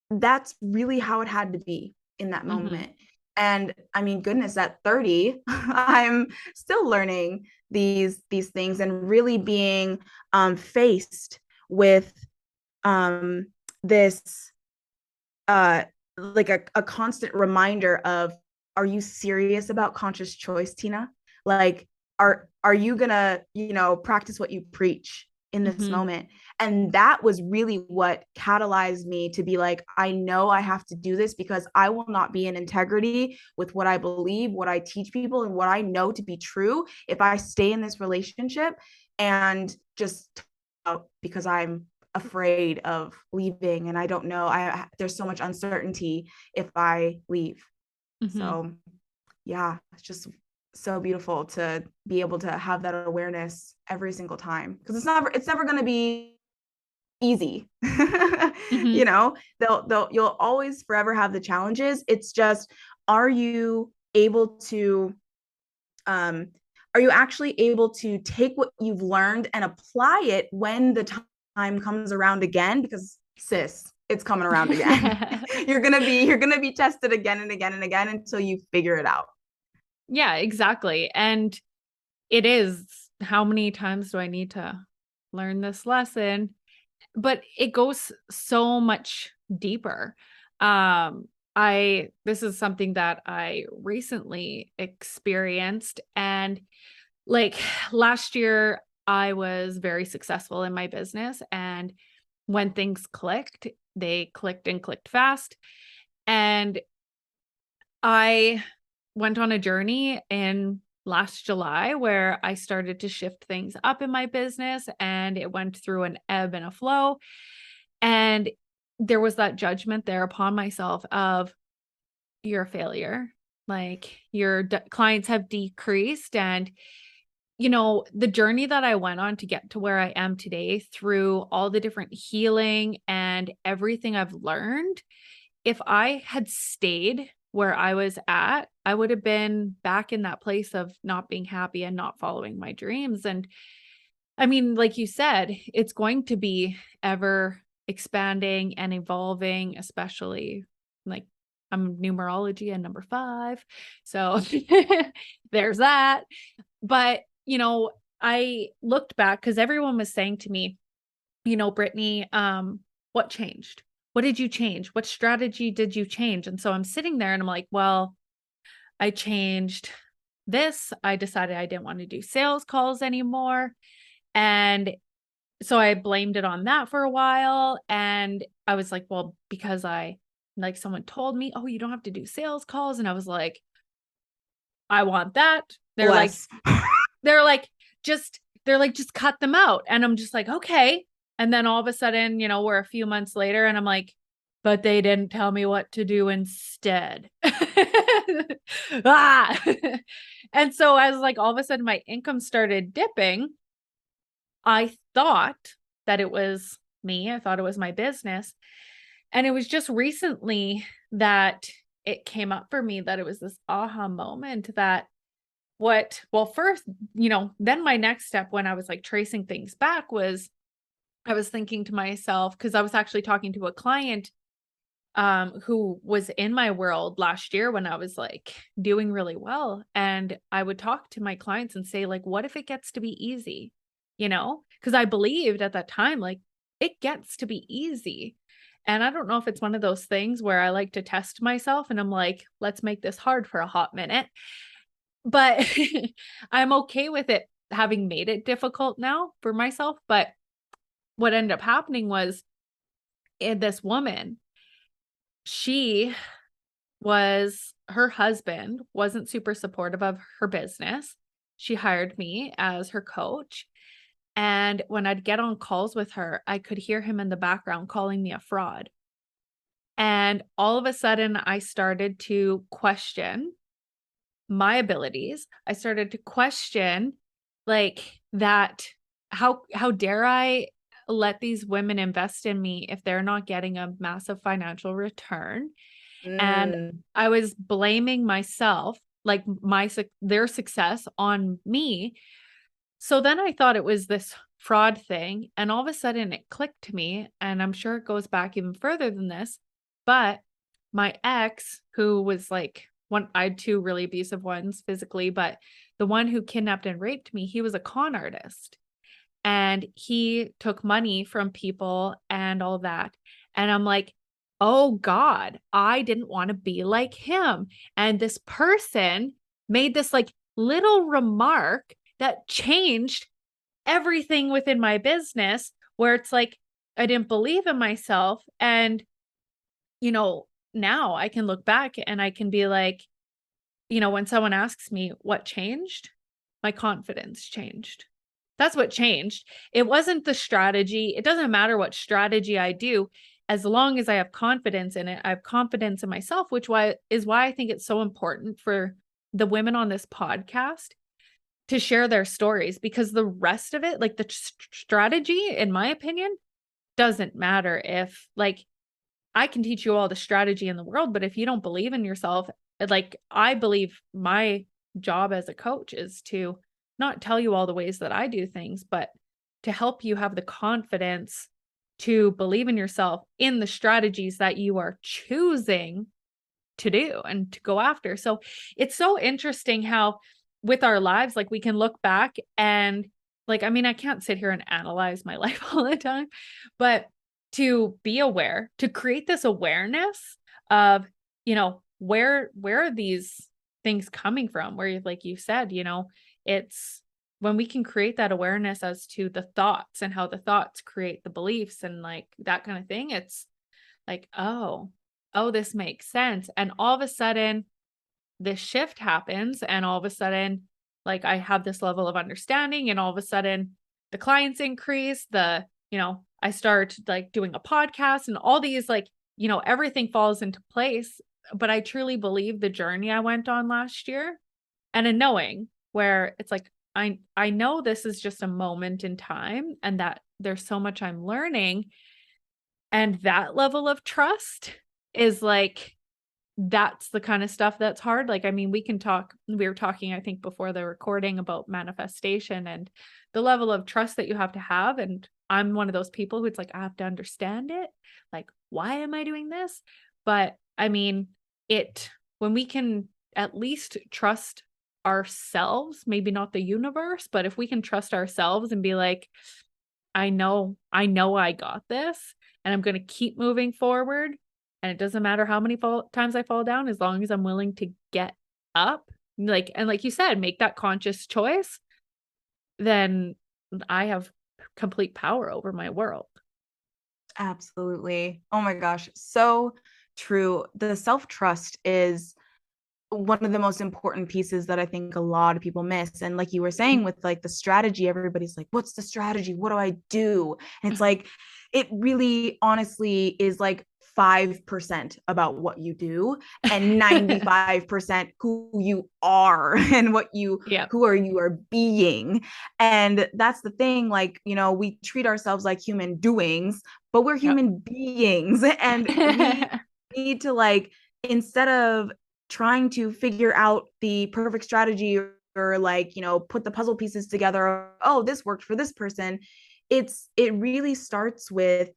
That's really how it had to be in that moment. And I mean, goodness, at 30, I'm still learning these things and really being faced with this like a constant reminder of, are you serious about conscious choice, Tina? Like, are you gonna, practice what you preach in this moment? And that was really what catalyzed me to be like, I know I have to do this because I will not be in integrity with what I believe, what I teach people, and what I know to be true if I stay in this relationship and just because I'm afraid of leaving and I don't know, there's so much uncertainty if I leave. So yeah, it's just so beautiful to be able to have that awareness every single time, because it's never going to be easy. You'll always forever have the challenges. It's just, are you actually able to take what you've learned and apply it when the time comes around again? Because sis, it's coming around again. You're gonna be tested again and again and again until you figure it out. Yeah, exactly. And it is, how many times do I need to learn this lesson? But it goes so much deeper. This is something that I recently experienced, and like last year I was very successful in my business, and when things clicked, they clicked and clicked fast. And I went on a journey in last July where I started to shift things up in my business, and it went through an ebb and a flow. And there was that judgment there upon myself of, you're a failure. Like, your clients have decreased. And, the journey that I went on to get to where I am today through all the different healing and everything I've learned, if I had stayed where I was at, I would have been back in that place of not being happy and not following my dreams. And I mean, like you said, it's going to be ever expanding and evolving, especially like I'm numerology and number 5. So there's that. But, I looked back because everyone was saying to me, Brittany, what changed? What did you change? What strategy did you change? And so I'm sitting there and I'm like, well, I changed this. I decided I didn't want to do sales calls anymore. And so I blamed it on that for a while. And I was like, well, because someone told me, oh, you don't have to do sales calls. And I was like, I want that. They're like, just cut them out. And I'm just like, okay. And then all of a sudden, we're a few months later and I'm like, but they didn't tell me what to do instead. And so as like all of a sudden my income started dipping, I thought that it was me. I thought it was my business. And it was just recently that it came up for me that it was this aha moment that first, then my next step when I was like tracing things back was I was thinking to myself, because I was actually talking to a client who was in my world last year when I was like doing really well. And I would talk to my clients and say, like, what if it gets to be easy? Because I believed at that time, like, it gets to be easy. And I don't know if it's one of those things where I like to test myself and I'm like, let's make this hard for a hot minute. But I'm okay with it having made it difficult now for myself. But what ended up happening was this woman, she her husband wasn't super supportive of her business. She hired me as her coach. And when I'd get on calls with her, I could hear him in the background calling me a fraud. And all of a sudden, I started to question my abilities. I started to question like that how dare I let these women invest in me if they're not getting a massive financial return? And Mm. I was blaming myself, like their success on me. So then I thought it was this fraud thing, and all of a sudden it clicked to me, and I'm sure it goes back even further than this, but my ex, who was like I had two really abusive ones physically, but the one who kidnapped and raped me, he was a con artist. And he took money from people and all that. And I'm like, oh God, I didn't want to be like him. And this person made this like little remark that changed everything within my business, where it's like, I didn't believe in myself. And, now I can look back and I can be like, when someone asks me what changed, my confidence changed. That's what changed. It wasn't the strategy. It doesn't matter what strategy I do, as long as I have confidence in it. I have confidence in myself, is why I think it's so important for the women on this podcast to share their stories, because the rest of it, like the strategy, in my opinion, doesn't matter. If like I can teach you all the strategy in the world, but if you don't believe in yourself, like I believe my job as a coach is to not tell you all the ways that I do things, but to help you have the confidence to believe in yourself in the strategies that you are choosing to do and to go after. So it's so interesting how with our lives, like we can look back and like, I mean, I can't sit here and analyze my life all the time, but to be aware, to create this awareness of, where are these things coming from? Where like you said, it's when we can create that awareness as to the thoughts and how the thoughts create the beliefs and like that kind of thing. It's like, oh, this makes sense. And all of a sudden this shift happens, and all of a sudden, like I have this level of understanding, and all of a sudden the clients increase, I start like doing a podcast and all these like, everything falls into place. But I truly believe the journey I went on last year, and a knowing where it's like, I know this is just a moment in time and that there's so much I'm learning. And that level of trust is like, that's the kind of stuff that's hard. Like, I mean, we were talking, I think before the recording, about manifestation and the level of trust that you have to have. And I'm one of those people who it's like, I have to understand it. Like, why am I doing this? But I mean, when we can at least trust ourselves, maybe not the universe, but if we can trust ourselves and be like, I know I got this, and I'm going to keep moving forward. And it doesn't matter how many times I fall down, as long as I'm willing to get up, like you said, make that conscious choice, then I have complete power over my world. Absolutely. Oh my gosh. So true. The self-trust is one of the most important pieces that I think a lot of people miss. And like you were saying with like the strategy, everybody's like, what's the strategy? What do I do? And it's like, it really honestly is like 5% about what you do and 95% who you are and Yeah. who you are being. And that's the thing, like, we treat ourselves like human doings, but we're Yep. human beings, and we need to like, instead of trying to figure out the perfect strategy, or like, put the puzzle pieces together, oh, this worked for this person, it really starts with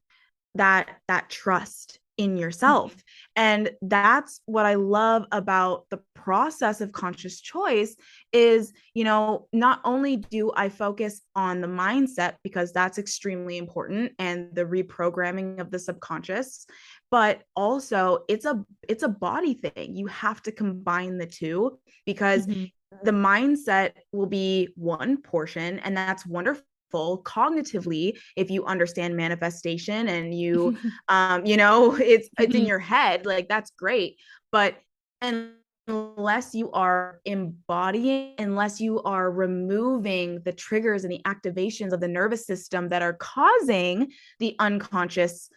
that trust. in yourself. And that's what I love about the process of conscious choice is, not only do I focus on the mindset because that's extremely important and the reprogramming of the subconscious, but also it's a body thing. You have to combine the two because Mm-hmm. the mindset will be one portion, and that's wonderful cognitively if you understand manifestation and it's in your head, like that's great. But unless you are embodying, unless you are removing the triggers and the activations of the nervous system that are causing the unconscious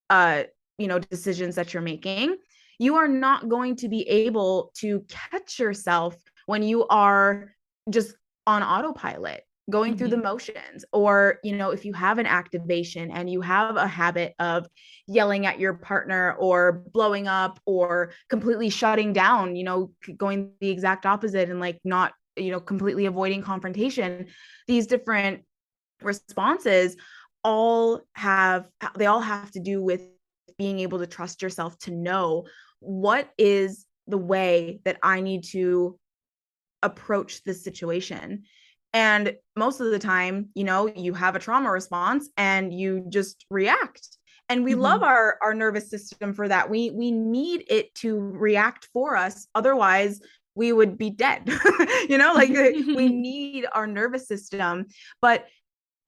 decisions that you're making, you are not going to be able to catch yourself when you are just on autopilot going through the motions. Or if you have an activation and you have a habit of yelling at your partner or blowing up or completely shutting down, going the exact opposite and like not completely avoiding confrontation, these different responses all have to do with being able to trust yourself to know what is the way that I need to approach this situation. And most of the time, you have a trauma response and you just react. And we love our nervous system for that. We need it to react for us. Otherwise, we would be dead. Like we need our nervous system. But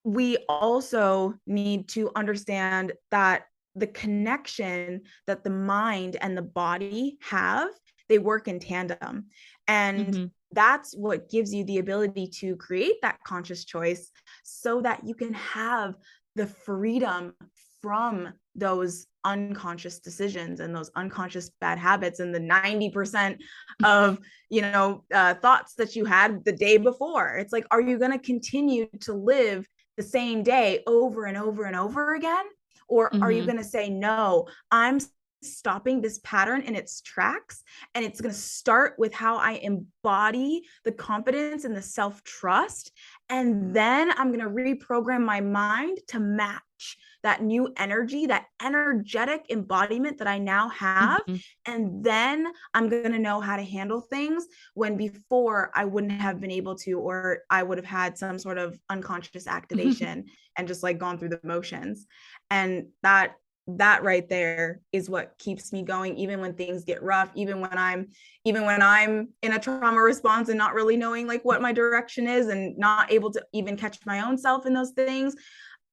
we also need to understand that the connection that the mind and the body have, they work in tandem. And that's what gives you the ability to create that conscious choice so that you can have the freedom from those unconscious decisions and those unconscious bad habits and the 90% of thoughts that you had the day before. It's like, are you going to continue to live the same day over and over and over again? Or are you going to say, no, I'm stopping this pattern in its tracks, and it's going to start with how I embody the confidence and the self-trust, and then I'm going to reprogram my mind to match that new energy, that energetic embodiment that I now have. And then I'm going to know how to handle things when before I wouldn't have been able to, or I would have had some sort of unconscious activation and just like gone through the motions. And that right there is what keeps me going, even when things get rough, even when I'm in a trauma response and not really knowing like what my direction is and not able to even catch my own self in those things.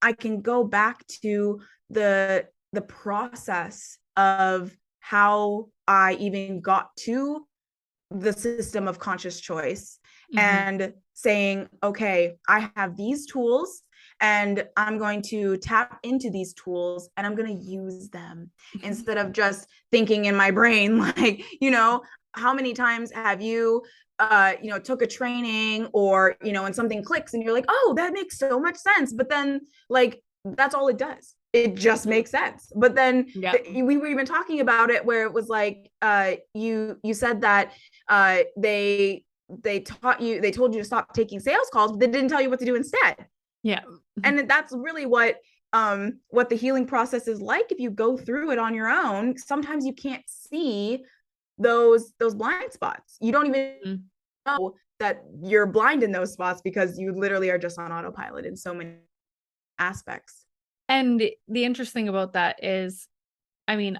I can go back to the process of how I even got to the system of conscious choice and saying, okay, I have these tools and I'm going to tap into these tools and I'm going to use them instead of just thinking in my brain, like, how many times have you, took a training or, and something clicks and you're like, oh, that makes so much sense. But then like, that's all it does. It just makes sense. But then we were even talking about it where it was like, you said that they told you to stop taking sales calls, but they didn't tell you what to do instead. Yeah. And that's really what the healing process is like. If you go through it on your own, sometimes you can't see those blind spots. You don't even know that you're blind in those spots because you literally are just on autopilot in so many aspects. And the interesting thing about that is, I mean,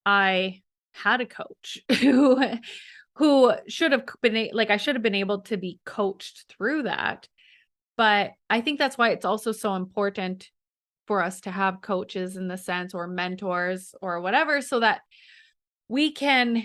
I had a coach who should have been like, I should have been able to be coached through that. But I think that's why it's also so important for us to have coaches in the sense, or mentors or whatever, so that we can,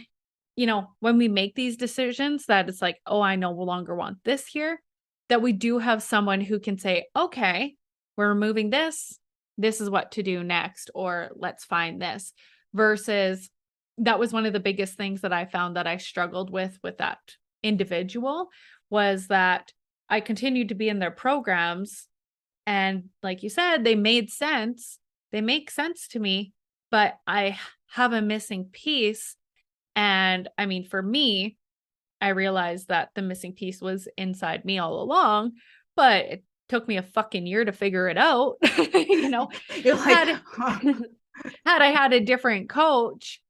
when we make these decisions that it's like, oh, I no longer want this here, that we do have someone who can say, okay, we're removing this. This is what to do next, or let's find this. Versus that was one of the biggest things that I found that I struggled with that individual, was that I continued to be in their programs. And like you said, they made sense. They make sense to me, but I have a missing piece. And I mean, for me, I realized that the missing piece was inside me all along, but it took me a fucking year to figure it out. You're like, had I had a different coach,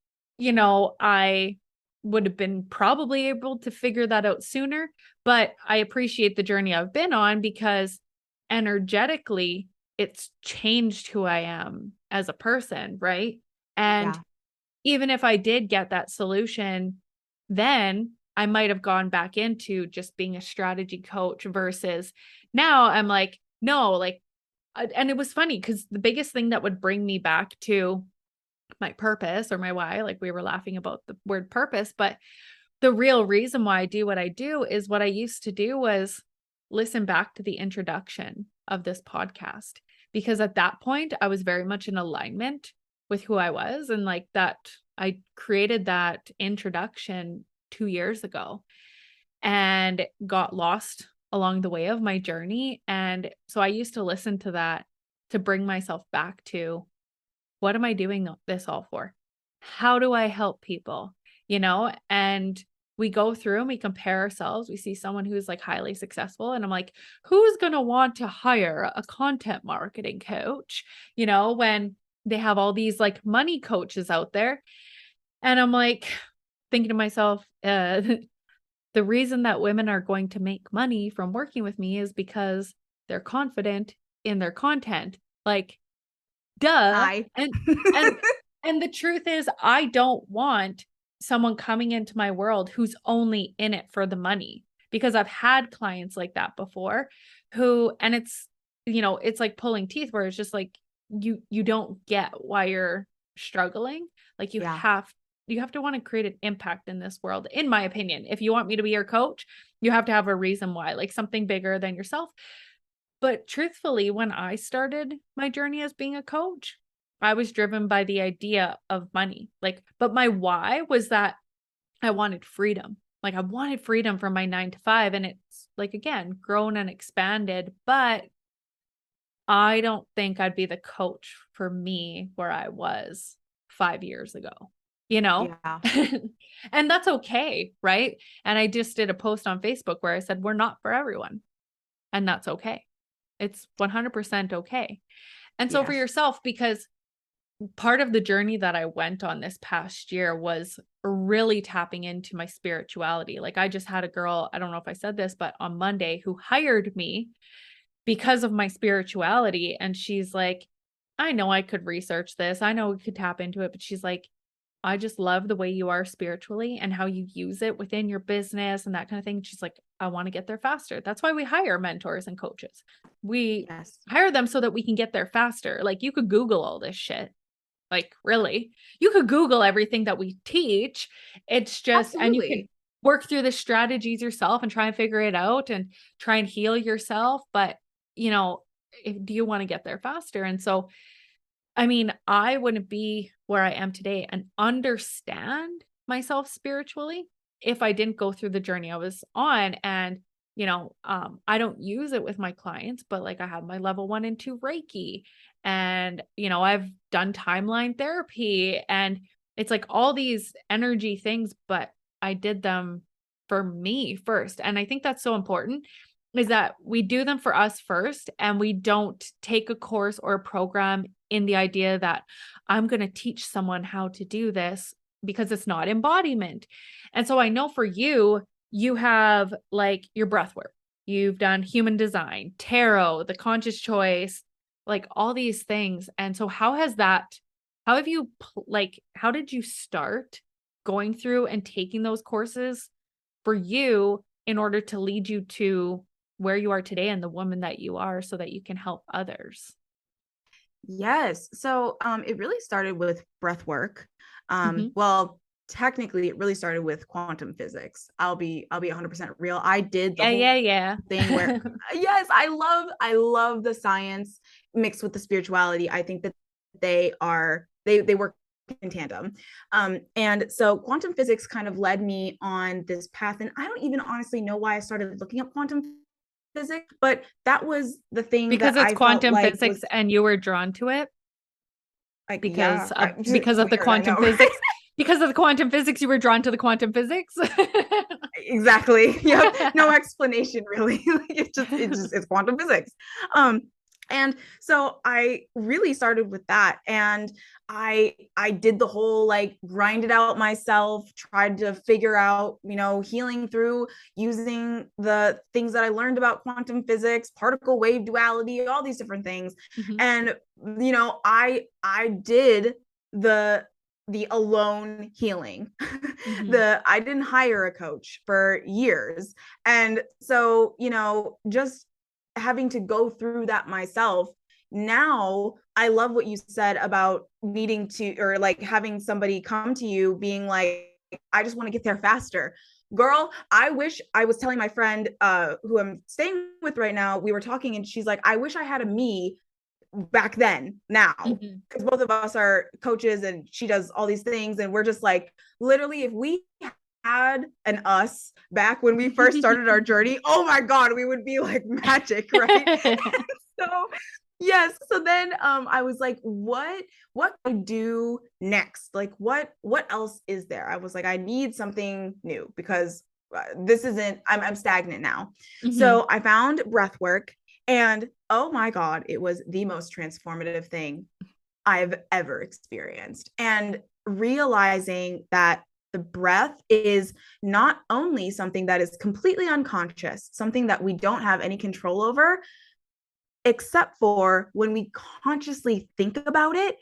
I would have been probably able to figure that out sooner. But I appreciate the journey I've been on because energetically, it's changed who I am as a person, right? And Yeah. even if I did get that solution, then I might have gone back into just being a strategy coach versus now I'm like, no, like, and it was funny because the biggest thing that would bring me back to my purpose or my why, like we were laughing about the word purpose, but the real reason why I do what I do is what I used to do was listen back to the introduction of this podcast. Because at that point, I was very much in alignment with who I was. And like that, I created that introduction 2 years ago and got lost along the way of my journey. And so I used to listen to that to bring myself back to what am I doing this all for? How do I help people? And we go through and we compare ourselves. We see someone who's like highly successful. And I'm like, who's going to want to hire a content marketing coach, when they have all these like money coaches out there? And I'm like, thinking to myself, the reason that women are going to make money from working with me is because they're confident in their content. Like, duh. Hi. And and the truth is I don't want someone coming into my world who's only in it for the money because I've had clients like that before and it's like pulling teeth where it's just like you don't get why you're struggling. Like Yeah. you have to want to create an impact in this world, in my opinion. If you want me to be your coach, you have to have a reason why, like something bigger than yourself. But truthfully, when I started my journey as being a coach, I was driven by the idea of money. But my why was that I wanted freedom. Like I wanted freedom from my 9 to 5. And it's like, again, grown and expanded, but I don't think I'd be the coach for me where I was 5 years ago, you know? Yeah. And that's okay. Right. And I just did a post on Facebook where I said, we're not for everyone. And that's okay. It's 100% okay. And so for Yes. yourself, because part of the journey that I went on this past year was really tapping into my spirituality. Like I just had a girl, I don't know if I said this, but on Monday who hired me because of my spirituality. And she's like, I know I could research this. I know we could tap into it, but she's like, I just love the way you are spiritually and how you use it within your business and that kind of thing. She's like, I want to get there faster. That's why we hire mentors and coaches. We Yes. hire them so that we can get there faster. Like you could Google all this shit. Like really, you could Google everything that we teach. It's just, and you can Absolutely. work through the strategies yourself and try and figure it out and try and heal yourself. But, do you want to get there faster? And so I mean, I wouldn't be where I am today and understand myself spiritually if I didn't go through the journey I was on. And, I don't use it with my clients, but like I have my level 1 and 2 Reiki and, I've done timeline therapy and it's like all these energy things, but I did them for me first. And I think that's so important is that we do them for us first and we don't take a course or a program in the idea that I'm going to teach someone how to do this because it's not embodiment. And so I know for you, you have like your breath work, you've done human design, tarot, the conscious choice, like all these things. And so how have you how did you start going through and taking those courses for you in order to lead you to where you are today and the woman that you are so that you can help others? Yes. So it really started with breath work. Mhm. Well, technically it really started with quantum physics. I'll be 100% real. I did the Yeah, yeah, whole yeah. thing where yes, I love the science mixed with the spirituality. I think that they work in tandem. And so quantum physics kind of led me on this path. And I don't even honestly know why I started looking up quantum physics, but that was the thing Because that it's I felt quantum like physics was and you were drawn to it like, because yeah, of it's because of the weird, I quantum know, right? physics. Because of the quantum physics, you were drawn to the quantum physics. Exactly. Yep. No explanation really. It's quantum physics. Um, And so I really started with that. And I did the whole like grind it out myself, tried to figure out, healing through using the things that I learned about quantum physics, particle wave duality, all these different things. Mm-hmm. And I did the alone healing. Mm-hmm. I didn't hire a coach for years. And so, just having to go through that myself. Now I love what you said about needing to, or like having somebody come to you being like, I just want to get there faster. Girl, I wish. I was telling my friend who I'm staying with right now, we were talking and she's like, I wish I had a me back then now, Mm-hmm. because both of us are coaches and she does all these things, and we're just like, literally, if we had an us back when we first started our journey, oh my god, we would be like magic, right? So yes, so then I was like, what can I do next? Like what else is there? I was like, I need something new, because this isn't, I'm stagnant now. Mm-hmm. So I found breath work, and oh my god, it was the most transformative thing I've ever experienced. And realizing that the breath is not only something that is completely unconscious, something that we don't have any control over, except for when we consciously think about it,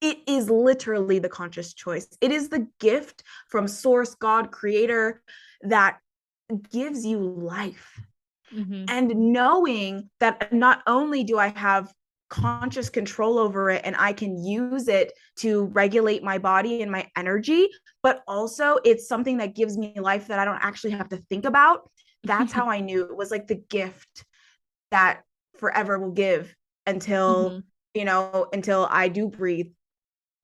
it is literally the conscious choice. It is the gift from source, God, creator, that gives you life. Mm-hmm. And knowing that not only do I have conscious control over it and I can use it to regulate my body and my energy, but also it's something that gives me life that I don't actually have to think about. That's how I knew it was like the gift that forever will give Mm-hmm. until I do breathe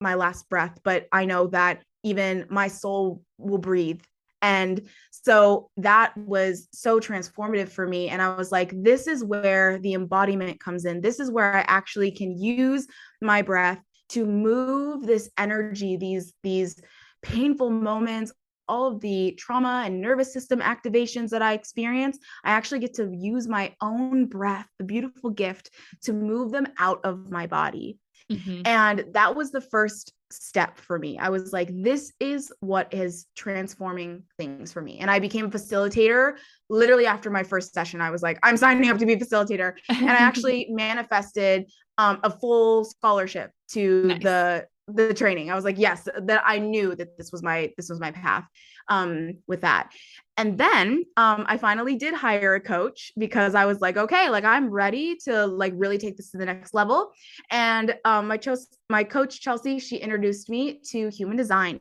my last breath. But I know that even my soul will breathe. And so that was so transformative for me. And I was like, this is where the embodiment comes in. This is where I actually can use my breath to move this energy, these painful moments, all of the trauma and nervous system activations that I experience. I actually get to use my own breath, the beautiful gift, to move them out of my body. Mm-hmm. And that was the first step for me. I was like, this is what is transforming things for me. And I became a facilitator literally after my first session. I was like, I'm signing up to be a facilitator. And I actually manifested a full scholarship to Nice. the training. I was like, yes, that I knew that this was my path with that. And then I finally did hire a coach, because I was like, okay, like I'm ready to like really take this to the next level. And my coach Chelsea, she introduced me to human design,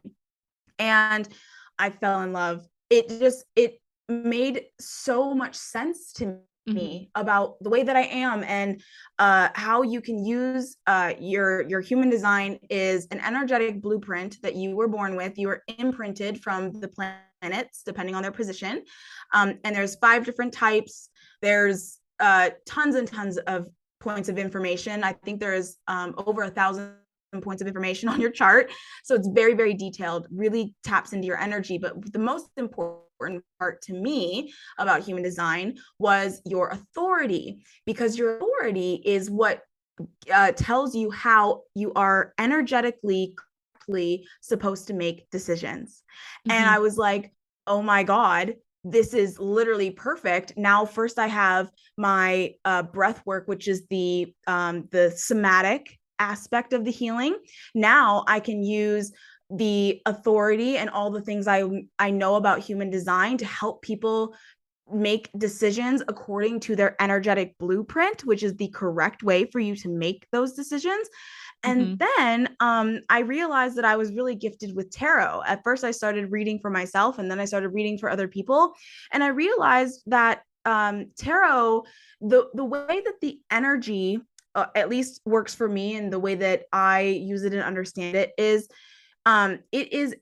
and I fell in love. It made so much sense to Mm-hmm. me about the way that I am, and how you can use your human design is an energetic blueprint that you were born with. You were imprinted from the planets depending on their position, and there's 5 different types. There's tons and tons of points of information. I think there's over 1,000 points of information on your chart. So it's very, very detailed, really taps into your energy. But the most important part to me about human design was your authority, because your authority is what tells you how you are energetically supposed to make decisions. And Mm-hmm. I was like, oh my God, this is literally perfect. Now, first I have my breath work, which is the somatic aspect of the healing. Now I can use the authority and all the things I know about human design to help people make decisions according to their energetic blueprint, which is the correct way for you to make those decisions. And Mm-hmm. then I realized that I was really gifted with tarot. At first, I started reading for myself, and then I started reading for other people. And I realized that tarot, the way that the energy at least works for me, and the way that I use it and understand it is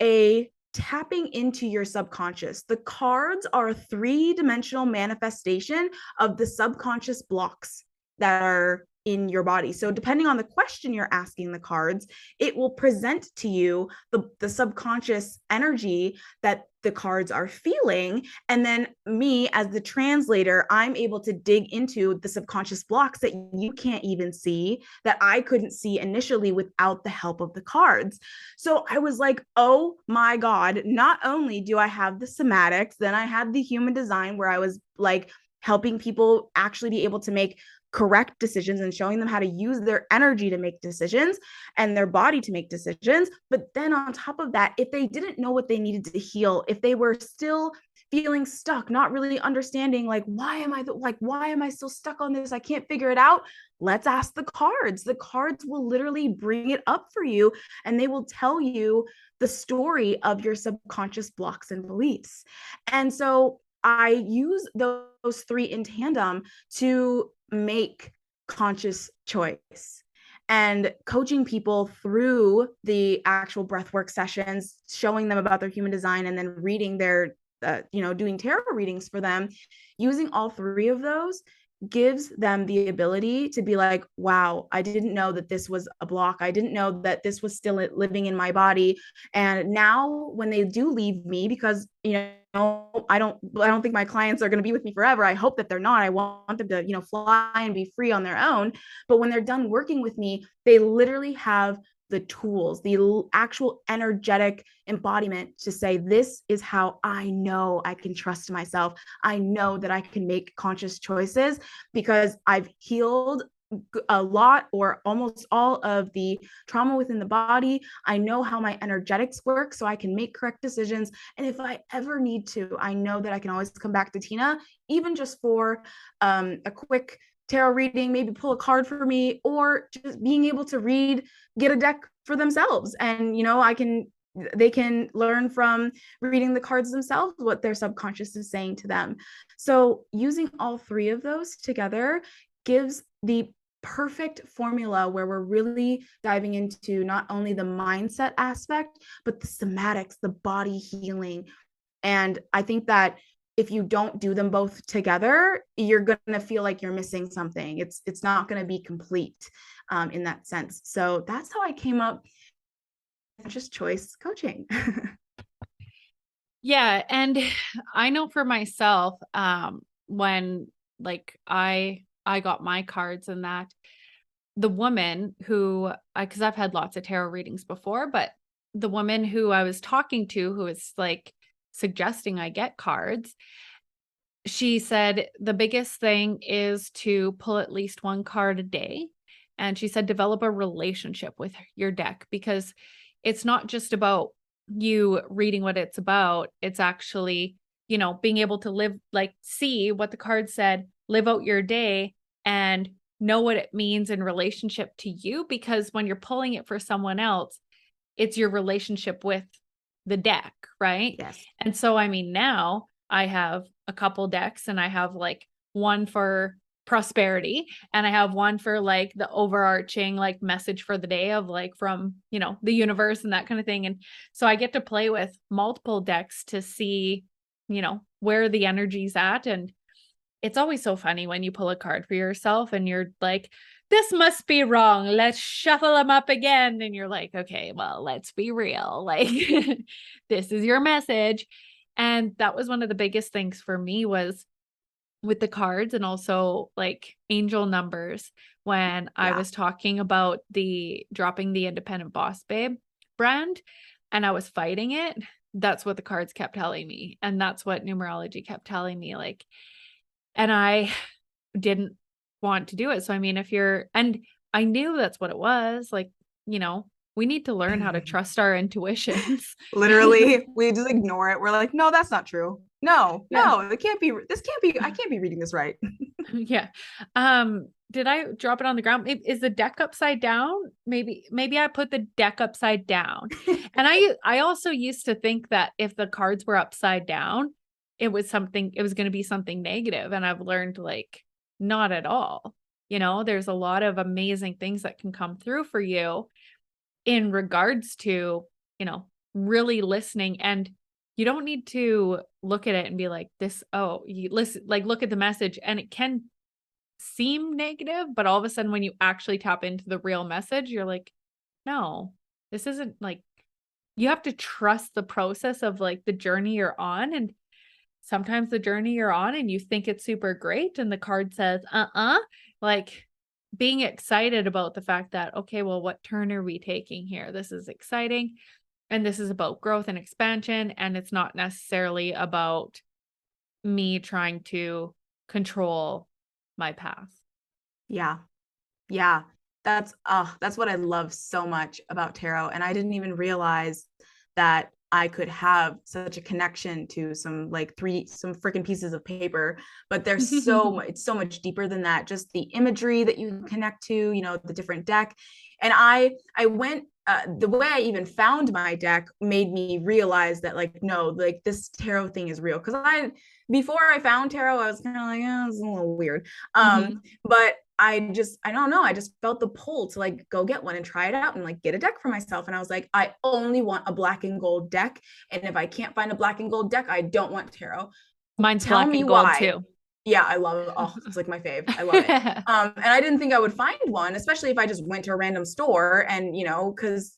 a tapping into your subconscious. The cards are a 3-dimensional manifestation of the subconscious blocks that are in your body. So depending on the question you're asking the cards, it will present to you the subconscious energy that the cards are feeling. And then me as the translator, I'm able to dig into the subconscious blocks that you can't even see, that I couldn't see initially without the help of the cards. So I was like, oh my God, not only do I have the somatics, then I had the human design where I was like helping people actually be able to make correct decisions and showing them how to use their energy to make decisions and their body to make decisions. But then on top of that, if they didn't know what they needed to heal, if they were still feeling stuck, not really understanding like why am I still stuck on this? I can't figure it out. Let's ask the cards. The cards will literally bring it up for you and they will tell you the story of your subconscious blocks and beliefs. And so I use those three in tandem to make conscious choice. And coaching people through the actual breathwork sessions, showing them about their human design, and then reading their, doing tarot readings for them, using all three of those gives them the ability to be like, wow, I didn't know that this was a block. I didn't know that this was still living in my body. And now when they do leave me, because, I don't think my clients are going to be with me forever. I hope that they're not. I want them to, fly and be free on their own. But when they're done working with me, they literally have the tools, the actual energetic embodiment to say, this is how I know I can trust myself. I know that I can make conscious choices because I've healed a lot or almost all of the trauma within the body. I know how my energetics work, so I can make correct decisions. And if I ever need to, I know that I can always come back to Tina, even just for a quick tarot reading, maybe pull a card for me, or just being able to get a deck for themselves. And, they can learn from reading the cards themselves what their subconscious is saying to them. So using all three of those together gives the perfect formula where we're really diving into not only the mindset aspect, but the somatics, the body healing. And I think that if you don't do them both together, you're going to feel like you're missing something. It's not going to be complete in that sense. So that's how I came up with just choice coaching. Yeah. And I know for myself, when like I got my cards and that, the woman who, because I've had lots of tarot readings before, but the woman who I was talking to, who was like suggesting I get cards, she said the biggest thing is to pull at least one card a day. And she said, develop a relationship with your deck, because it's not just about you reading what it's about. It's actually, being able to live, like, see what the card said, live out your day and know what it means in relationship to you. Because when you're pulling it for someone else, it's your relationship with the deck, right? Yes. And so, I mean, now I have a couple decks and I have like one for prosperity and I have one for like the overarching like message for the day of like from, the universe and that kind of thing. And so I get to play with multiple decks to see, where the energy's at. And it's always so funny when you pull a card for yourself and you're like, this must be wrong. Let's shuffle them up again. And you're like, okay, well, let's be real. Like, this is your message. And that was one of the biggest things for me was with the cards and also like angel numbers when I was talking about dropping the Independent Boss Babe brand and I was fighting it. That's what the cards kept telling me. And that's what numerology kept telling me. Like, and I didn't want to do it. So, I mean, and I knew that's what it was. Like, we need to learn how to trust our intuitions. Literally, we just ignore it. We're like, no, that's not true. No, it can't be. This can't be. I can't be reading this right. Yeah. Did I drop it on the ground? Is the deck upside down? Maybe I put the deck upside down. And I also used to think that if the cards were upside down, it was going to be something negative. And I've learned like, not at all. There's a lot of amazing things that can come through for you in regards to, really listening. And you don't need to look at it and be like this. Oh, you listen, like look at the message and it can seem negative, but all of a sudden when you actually tap into the real message, you're like, no, this isn't like you have to trust the process of like the journey you're on. And sometimes the journey you're on and you think it's super great and the card says, like being excited about the fact that, okay, well, what turn are we taking here? This is exciting. And this is about growth and expansion. And it's not necessarily about me trying to control my path. Yeah. Yeah. That's what I love so much about tarot. And I didn't even realize that I could have such a connection to some freaking pieces of paper, but there's it's so much deeper than that. Just the imagery that you connect to, you know, the different deck. And I went, the way I even found my deck made me realize that like, no, like this tarot thing is real. Cause before I found tarot, I was kind of like, oh, it's a little weird. But I don't know. I just felt the pull to like go get one and try it out and like get a deck for myself. And I was like, I only want a black and gold deck. And if I can't find a black and gold deck, I don't want tarot. Mine's Tell black me and gold why. too. Yeah, I love it. Oh, it's like my fave. I love it. And I didn't think I would find one, especially if I just went to a random store and, you know, because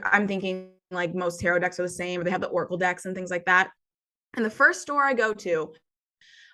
I'm thinking like most tarot decks are the same, or they have the Oracle decks and things like that. And the first store I go to,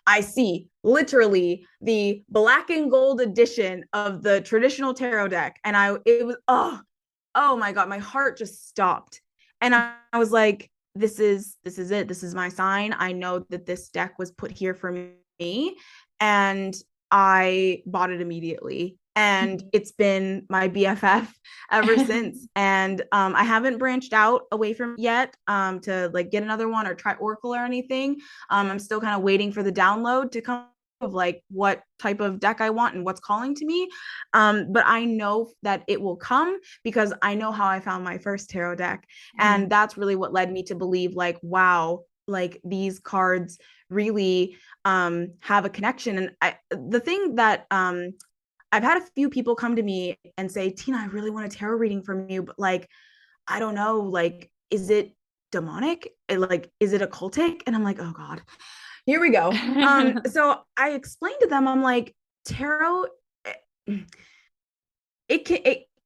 I see literally the black and gold edition of the traditional tarot deck. And it was, oh my God, my heart just stopped. And I was like, this is it. This is my sign. I know that this deck was put here for me. And I bought it immediately. And it's been my BFF ever since. And I haven't branched out away from it yet to like get another one or try Oracle or anything. I'm still kind of waiting for the download to come of like what type of deck I want and what's calling to me. But I know that it will come because I know how I found my first tarot deck. And that's really what led me to believe like, wow, like these cards really have a connection. And the thing that I've had a few people come to me and say, Tina, I really want a tarot reading from you, but like, I don't know, like, is it demonic? Is it occultic? And I'm like, oh God, here we go. So I explained to them, I'm like, tarot,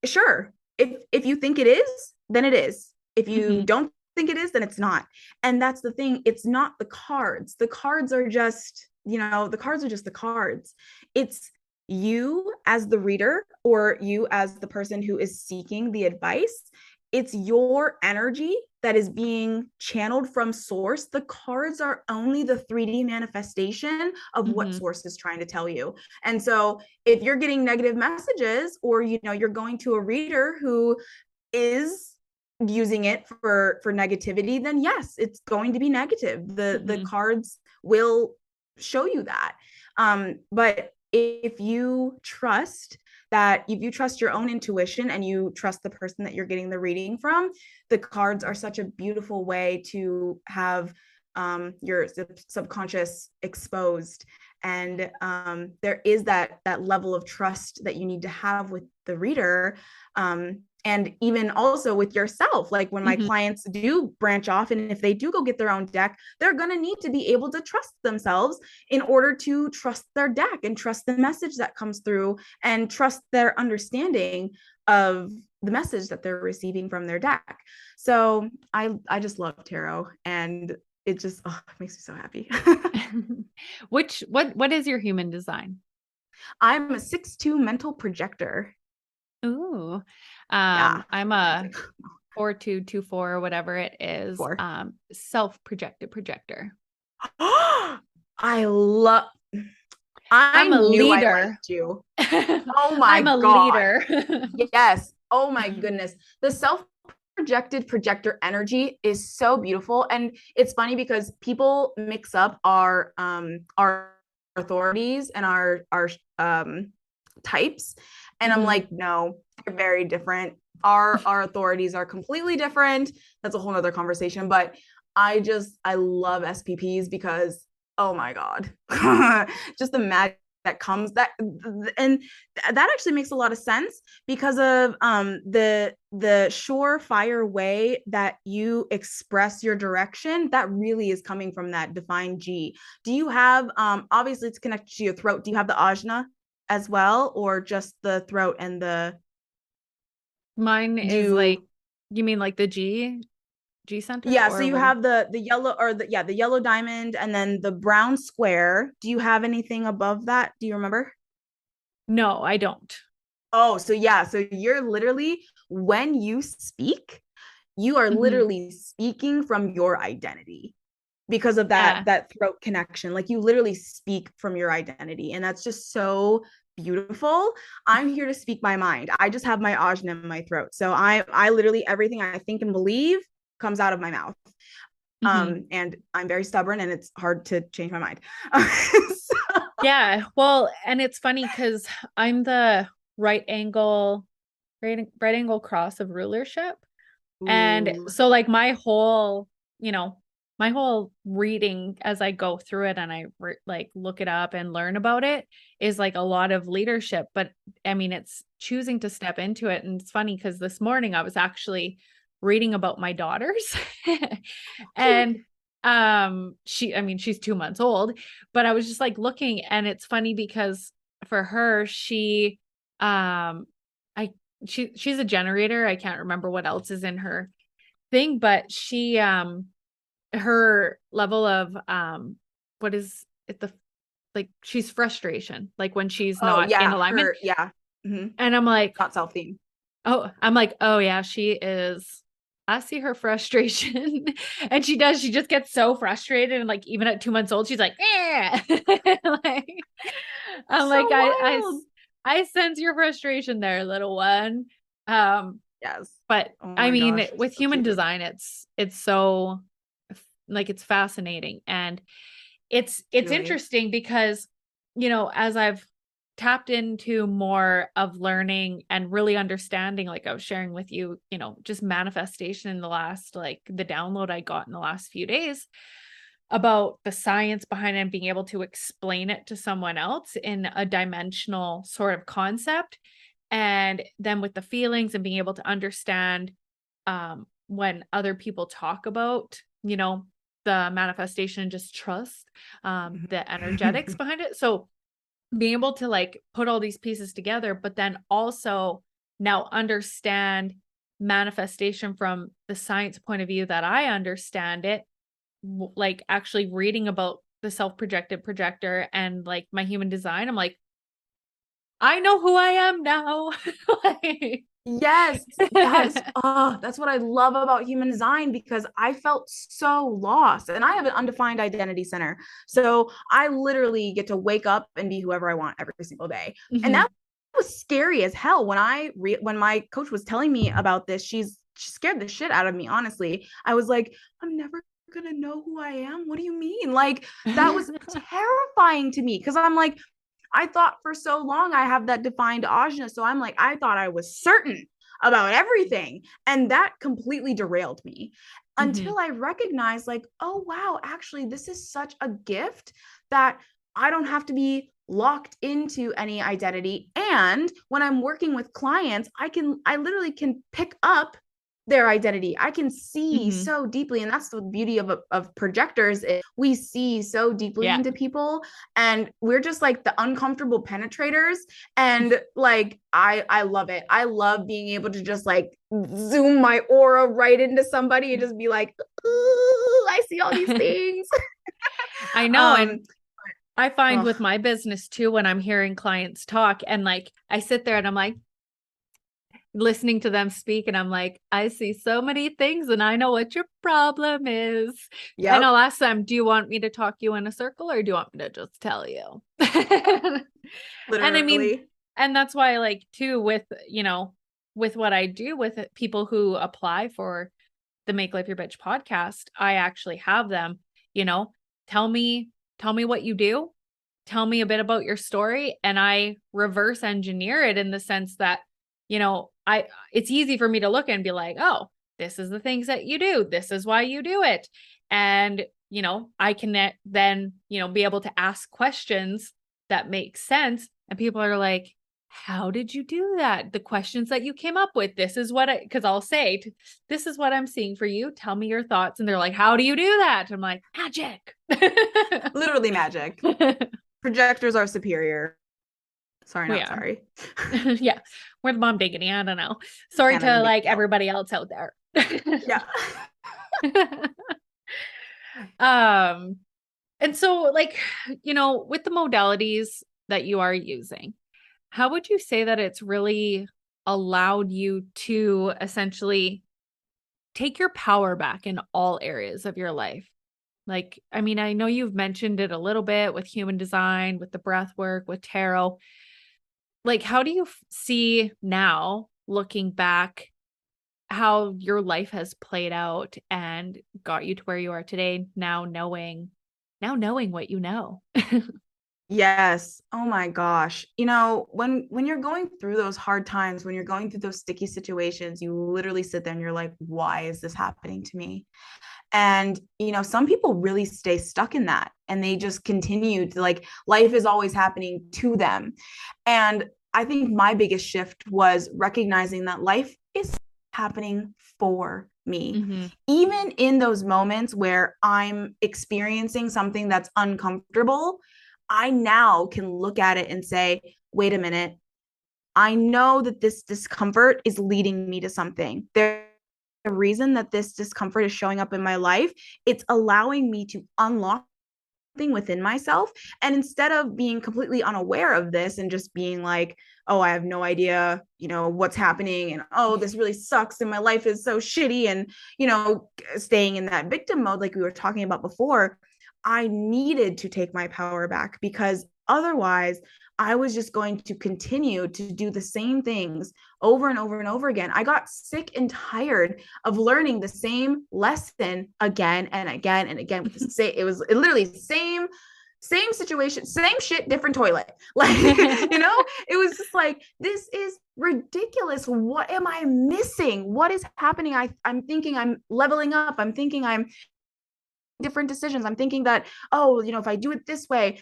sure. If you think it is, then it is. If you don't think it is, then it's not. And that's the thing. It's not the cards. The cards are just, you know, the cards are just the cards. It's you as the reader or you as the person who is seeking the advice. It's your energy that is being channeled from source. The cards are only the 3D manifestation of what source is trying to tell you. And so if you're getting negative messages or, you know, you're going to a reader who is using it for negativity, then yes, it's going to be negative. The cards will show you that. But if you trust your own intuition and you trust the person that you're getting the reading from, the cards are such a beautiful way to have your subconscious exposed. And there is that level of trust that you need to have with the reader. And even also with yourself, like when my clients do branch off and if they do go get their own deck, they're going to need to be able to trust themselves in order to trust their deck and trust the message that comes through and trust their understanding of the message that they're receiving from their deck. So I just love tarot, and it just it makes me so happy. What is your human design? I'm a 6'2" mental projector. Ooh. Yeah. I'm a 4-2-2-4 or whatever it is. 4. Self-projected projector. I love I'm a knew leader. I liked you. Oh my I'm a God. leader. Yes. Oh my goodness. The self-projected projector energy is so beautiful. And it's funny because people mix up our authorities and our types. And I'm like, no, they're very different. Our authorities are completely different. That's a whole nother conversation. But I love SPPs because, oh my God, just the magic that comes and that actually makes a lot of sense because of the surefire way that you express your direction. That really is coming from that defined G. Do you have obviously it's connected to your throat. Do you have the ajna as well, or just the throat and the? Mine is like, you mean like the G? G center Yeah, so or you what? have the yellow or the yellow diamond and then the brown square. Do you have anything above that? Do you remember? No, I don't. Oh, so yeah, so you're literally when you speak, you are Hmm. literally speaking from your identity because of Yeah. that throat connection. Like you literally speak from your identity and that's just so beautiful. I'm here to speak my mind. I just have my ajna in my throat. So I literally everything I think and believe comes out of my mouth. Hmm. And I'm very stubborn and it's hard to change my mind. So, Yeah. Well, and it's funny because I'm the right angle, right angle cross of rulership. And ooh. so like you know, my whole reading as I go through it and I like look it up and learn about it is like a lot of leadership, but I mean it's choosing to step into it. And it's funny because this morning I was actually reading about my daughters and she's 2 months old, but I was just like looking and it's funny because for her um I she's a generator. I can't remember what else is in her thing, but her level of what is it the like she's frustration, like when she's Oh not in yeah, alignment. her yeah. Mm-hmm. And I'm like, Not self-theme. oh yeah, she is. I see her frustration. And she just gets so frustrated. And like even at 2 months old, she's like, yeah. Like I'm So like, wild. I sense your frustration there, little one. Um, Yes. but Oh I my mean, gosh, with so human cute. design, it's so like it's fascinating and it's Truly. interesting because as I've tapped into more of learning and really understanding, like I was sharing with you, just manifestation in the last like the download I got in the last few days about the science behind it and being able to explain it to someone else in a dimensional sort of concept. And then with the feelings and being able to understand when other people talk about, the manifestation, just trust the energetics behind it. So being able to like put all these pieces together, but then also now understand manifestation from the science point of view that I understand it, like actually reading about the self-projected projector and like my human design, I'm like, I know who I am now. Like, Yes, that's what I love about human design because I felt so lost and I have an undefined identity center. So I literally get to wake up and be whoever I want every single day. And that Mhm, was scary as hell when when my coach was telling me about this, she scared the shit out of me, honestly. I was like, I'm never gonna know who I am. What do you mean? Like that was terrifying to me because I'm like, I thought for so long I have that defined ajna. So I'm like, I thought I was certain about everything. And that completely derailed me mhm, until I recognized, like, oh, wow, actually, this is such a gift that I don't have to be locked into any identity. And when I'm working with clients, I literally can pick up their identity. I can see mhm. so deeply. And that's the beauty of projectors. We see so deeply Yeah. into people and we're just like the uncomfortable penetrators. And like I love it. I love being able to just like zoom my aura right into somebody and just be like, ooh, I see all these things. I know. And um I find oh with my business too, when I'm hearing clients talk and like I sit there and I'm like listening to them speak and I'm like, I see so many things and I know what your problem is. And yep, I'll ask them, do you want me to talk you in a circle or do you want me to just tell you? And I mean, literally. and that's why like too with, with what I do with people who apply for the Make Life Your Bitch podcast, I actually have them, you know, tell me, tell me what you do. Tell me a bit about your story. And I reverse engineer it in the sense that, it's easy for me to look and be like, oh, this is the things that you do. This is why you do it. And, I can then, be able to ask questions that make sense. And people are like, how did you do that? The questions that you came up with, this is what because I'll say, this is what I'm seeing for you. Tell me your thoughts. And they're like, how do you do that? I'm like, magic. Literally magic. Projectors are superior. Sorry, We not are. sorry. Yeah. We're the mom diggity. I don't know. Sorry Canada to get like out. everybody else out there. Yeah. Um, and so like, with the modalities that you are using, how would you say that it's really allowed you to essentially take your power back in all areas of your life? Like, I mean, I know you've mentioned it a little bit with human design, with the breath work, with tarot. Like, how do you see now, looking back, how your life has played out and got you to where you are today, now knowing what you know? Yes. Oh my gosh. When you're going through those hard times, when you're going through those sticky situations, you literally sit there and you're like, why is this happening to me? And, some people really stay stuck in that and they just continue to, like, life is always happening to them. And I think my biggest shift was recognizing that life is happening for me. Mm-hmm. Even in those moments where I'm experiencing something that's uncomfortable, I now can look at it and say, wait a minute, I know that this discomfort is leading me to something. There's a reason that this discomfort is showing up in my life. It's allowing me to unlock something within myself. And instead of being completely unaware of this and just being like, oh, I have no idea, what's happening. And oh, this really sucks. And my life is so shitty. And, staying in that victim mode, like we were talking about before, I needed to take my power back because otherwise I was just going to continue to do the same things over and over and over again. I got sick and tired of learning the same lesson again and again and again. It was literally same situation, same shit, different toilet. Like, it was just like, this is ridiculous. What am I missing? What is happening? I'm thinking I'm leveling up. I'm thinking I'm different decisions. I'm thinking that, oh, if I do it this way,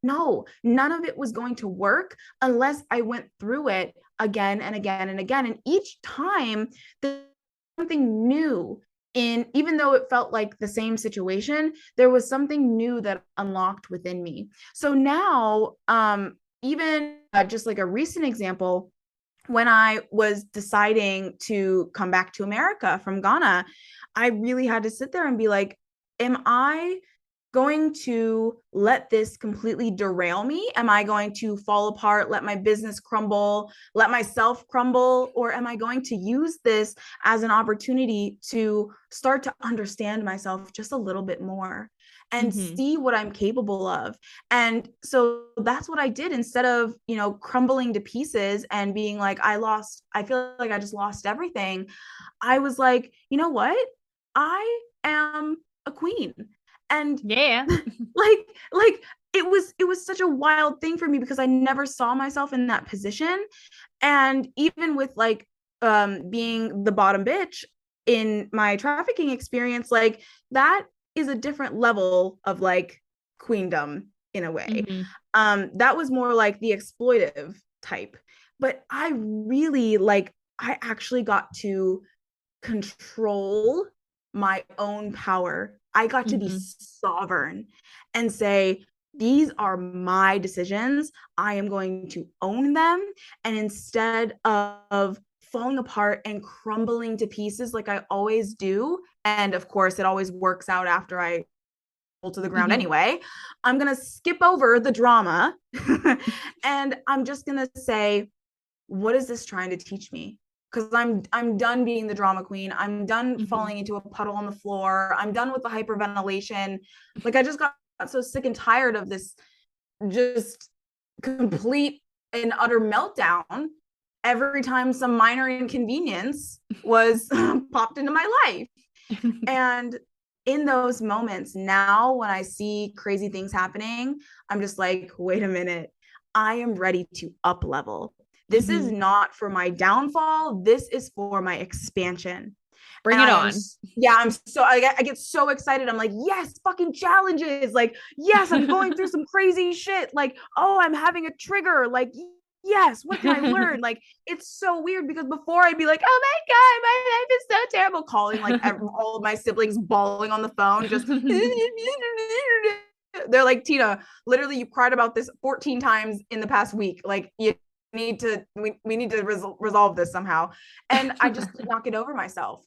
no, none of it was going to work unless I went through it again and again and again. And each time there's something new even though it felt like the same situation, there was something new that unlocked within me. So now, even just like a recent example, when I was deciding to come back to America from Ghana, I really had to sit there and be like, am I going to let this completely derail me? Am I going to fall apart, let my business crumble, let myself crumble? Or am I going to use this as an opportunity to start to understand myself just a little bit more and Mm-hmm. see what I'm capable of? And so that's what I did. Instead of, crumbling to pieces and being like, I feel like I just lost everything. I was like, you know what? I am a queen. And Yeah. like it was such a wild thing for me because I never saw myself in that position. And even with like being the bottom bitch in my trafficking experience, like that is a different level of like queendom in a way. Mm-hmm. That was more like the exploitive type. But I actually got to control my own power. I got to be Mm-hmm. sovereign and say, these are my decisions. I am going to own them. And instead of falling apart and crumbling to pieces like I always do, and of course, it always works out after I fall to the ground Mm-hmm. anyway, I'm going to skip over the drama and I'm just going to say, what is this trying to teach me? Because I'm done being the drama queen. I'm done Mm-hmm. falling into a puddle on the floor. I'm done with the hyperventilation. Like I just got so sick and tired of this just complete and utter meltdown every time some minor inconvenience was popped into my life. And in those moments now, when I see crazy things happening, I'm just like, wait a minute, I am ready to up level. This is Mm-hmm. not for my downfall. This is for my expansion. Bring And it on. I get so excited. I'm like, yes, fucking challenges. Like, yes, I'm going through some crazy shit. Like, oh, I'm having a trigger. Like, yes, what can I learn? Like, it's so weird because before I'd be like, oh my God, my life is so terrible, calling like all of my siblings bawling on the phone, just they're like, Tina, literally you cried about this 14 times in the past week. Like, you we need to resolve this somehow. And I just could not get over myself.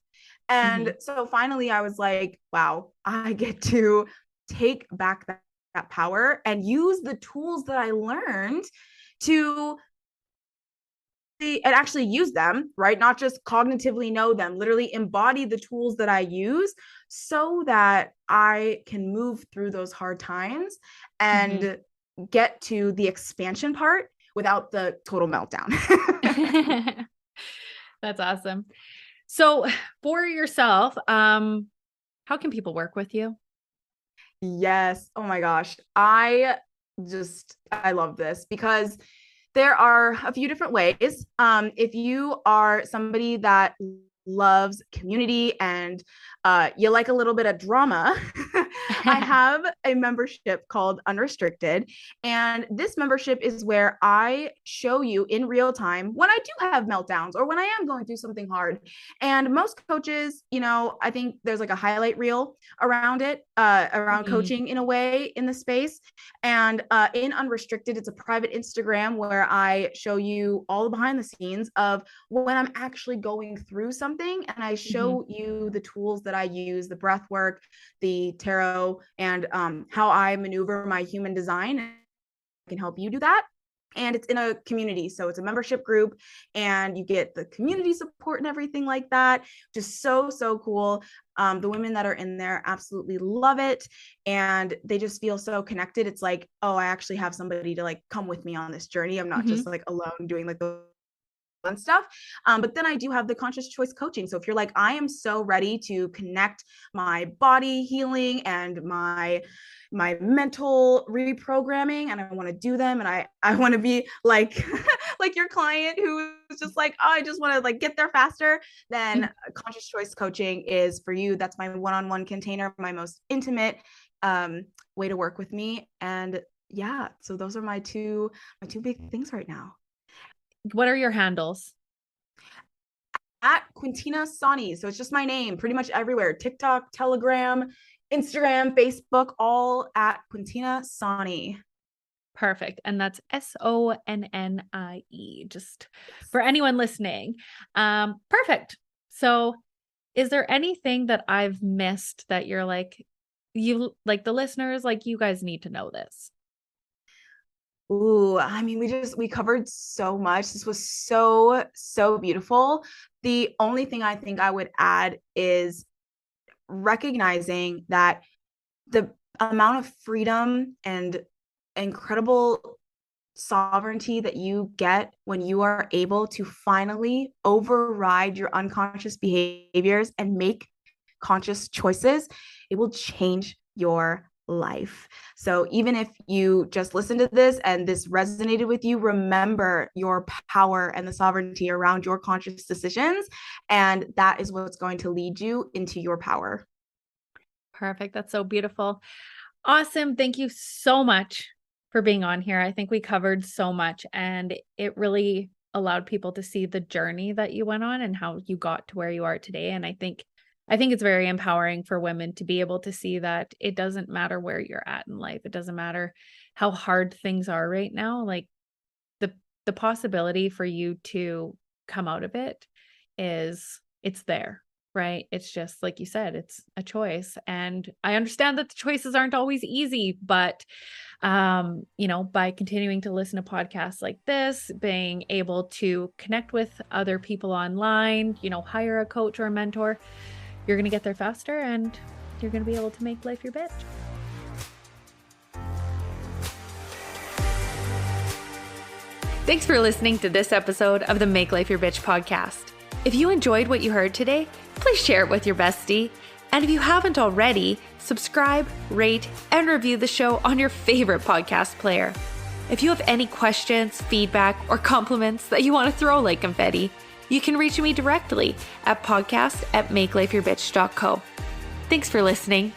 And so finally I was like, wow, I get to take back that power and use the tools that I learned to and actually use them, right? Not just cognitively know them, literally embody the tools that I use so that I can move through those hard times and get to the expansion part without the total meltdown. That's awesome. So for yourself, how can people work with you? Yes. Oh my gosh. I love this because there are a few different ways. If you are somebody that loves community and you like a little bit of drama, I have a membership called Unrestricted. And this membership is where I show you in real time when I do have meltdowns or when I am going through something hard. And most coaches, I think there's like a highlight reel around it, around coaching in a way in the space. And in Unrestricted, it's a private Instagram where I show you all the behind the scenes of when I'm actually going through something. And I show you the tools that I use, the breath work, the tarot, and how I maneuver my human design. I can help you do that. And it's in a community. So it's a membership group and you get the community support and everything like that. Just so, so cool. The women that are in there absolutely love it. And they just feel so connected. It's like, oh, I actually have somebody to like come with me on this journey. I'm not just like alone doing like the fun stuff. But then I do have the conscious choice coaching. So if you're like, I am so ready to connect my body healing and my mental reprogramming, and I want to do them, and I want to be like like your client who's just like, oh, I just want to like get there faster, then conscious choice coaching is for you. That's my one-on-one container, my most intimate way to work with me. And yeah, so those are my two big things right now. What are your handles? At Quintina Sonnie. So it's just my name pretty much everywhere. TikTok, Telegram, Instagram, Facebook, all at Quintina Sonnie. Perfect. And that's Sonnie, just for anyone listening. Perfect. So is there anything that I've missed that you're like, you like the listeners, like you guys need to know this? Ooh, I mean, we covered so much. This was so, so beautiful. The only thing I think I would add is recognizing that the amount of freedom and incredible sovereignty that you get when you are able to finally override your unconscious behaviors and make conscious choices, it will change your life. So even if you just listened to this and this resonated with you, remember your power and the sovereignty around your conscious decisions. And that is what's going to lead you into your power. Perfect. That's so beautiful. Awesome. Thank you so much for being on here. I think we covered so much and it really allowed people to see the journey that you went on and how you got to where you are today. And I think it's very empowering for women to be able to see that it doesn't matter where you're at in life. It doesn't matter how hard things are right now. Like the possibility for you to come out of it it's there, right? It's just like you said, it's a choice. And I understand that the choices aren't always easy, but by continuing to listen to podcasts like this, being able to connect with other people online, hire a coach or a mentor, you're going to get there faster and you're going to be able to make life your bitch. Thanks for listening to this episode of the Make Life Your Bitch podcast. If you enjoyed what you heard today, please share it with your bestie. And if you haven't already, subscribe, rate, and review the show on your favorite podcast player. If you have any questions, feedback, or compliments that you want to throw like confetti, you can reach me directly at podcast@makelifeyourbitch.co. Thanks for listening.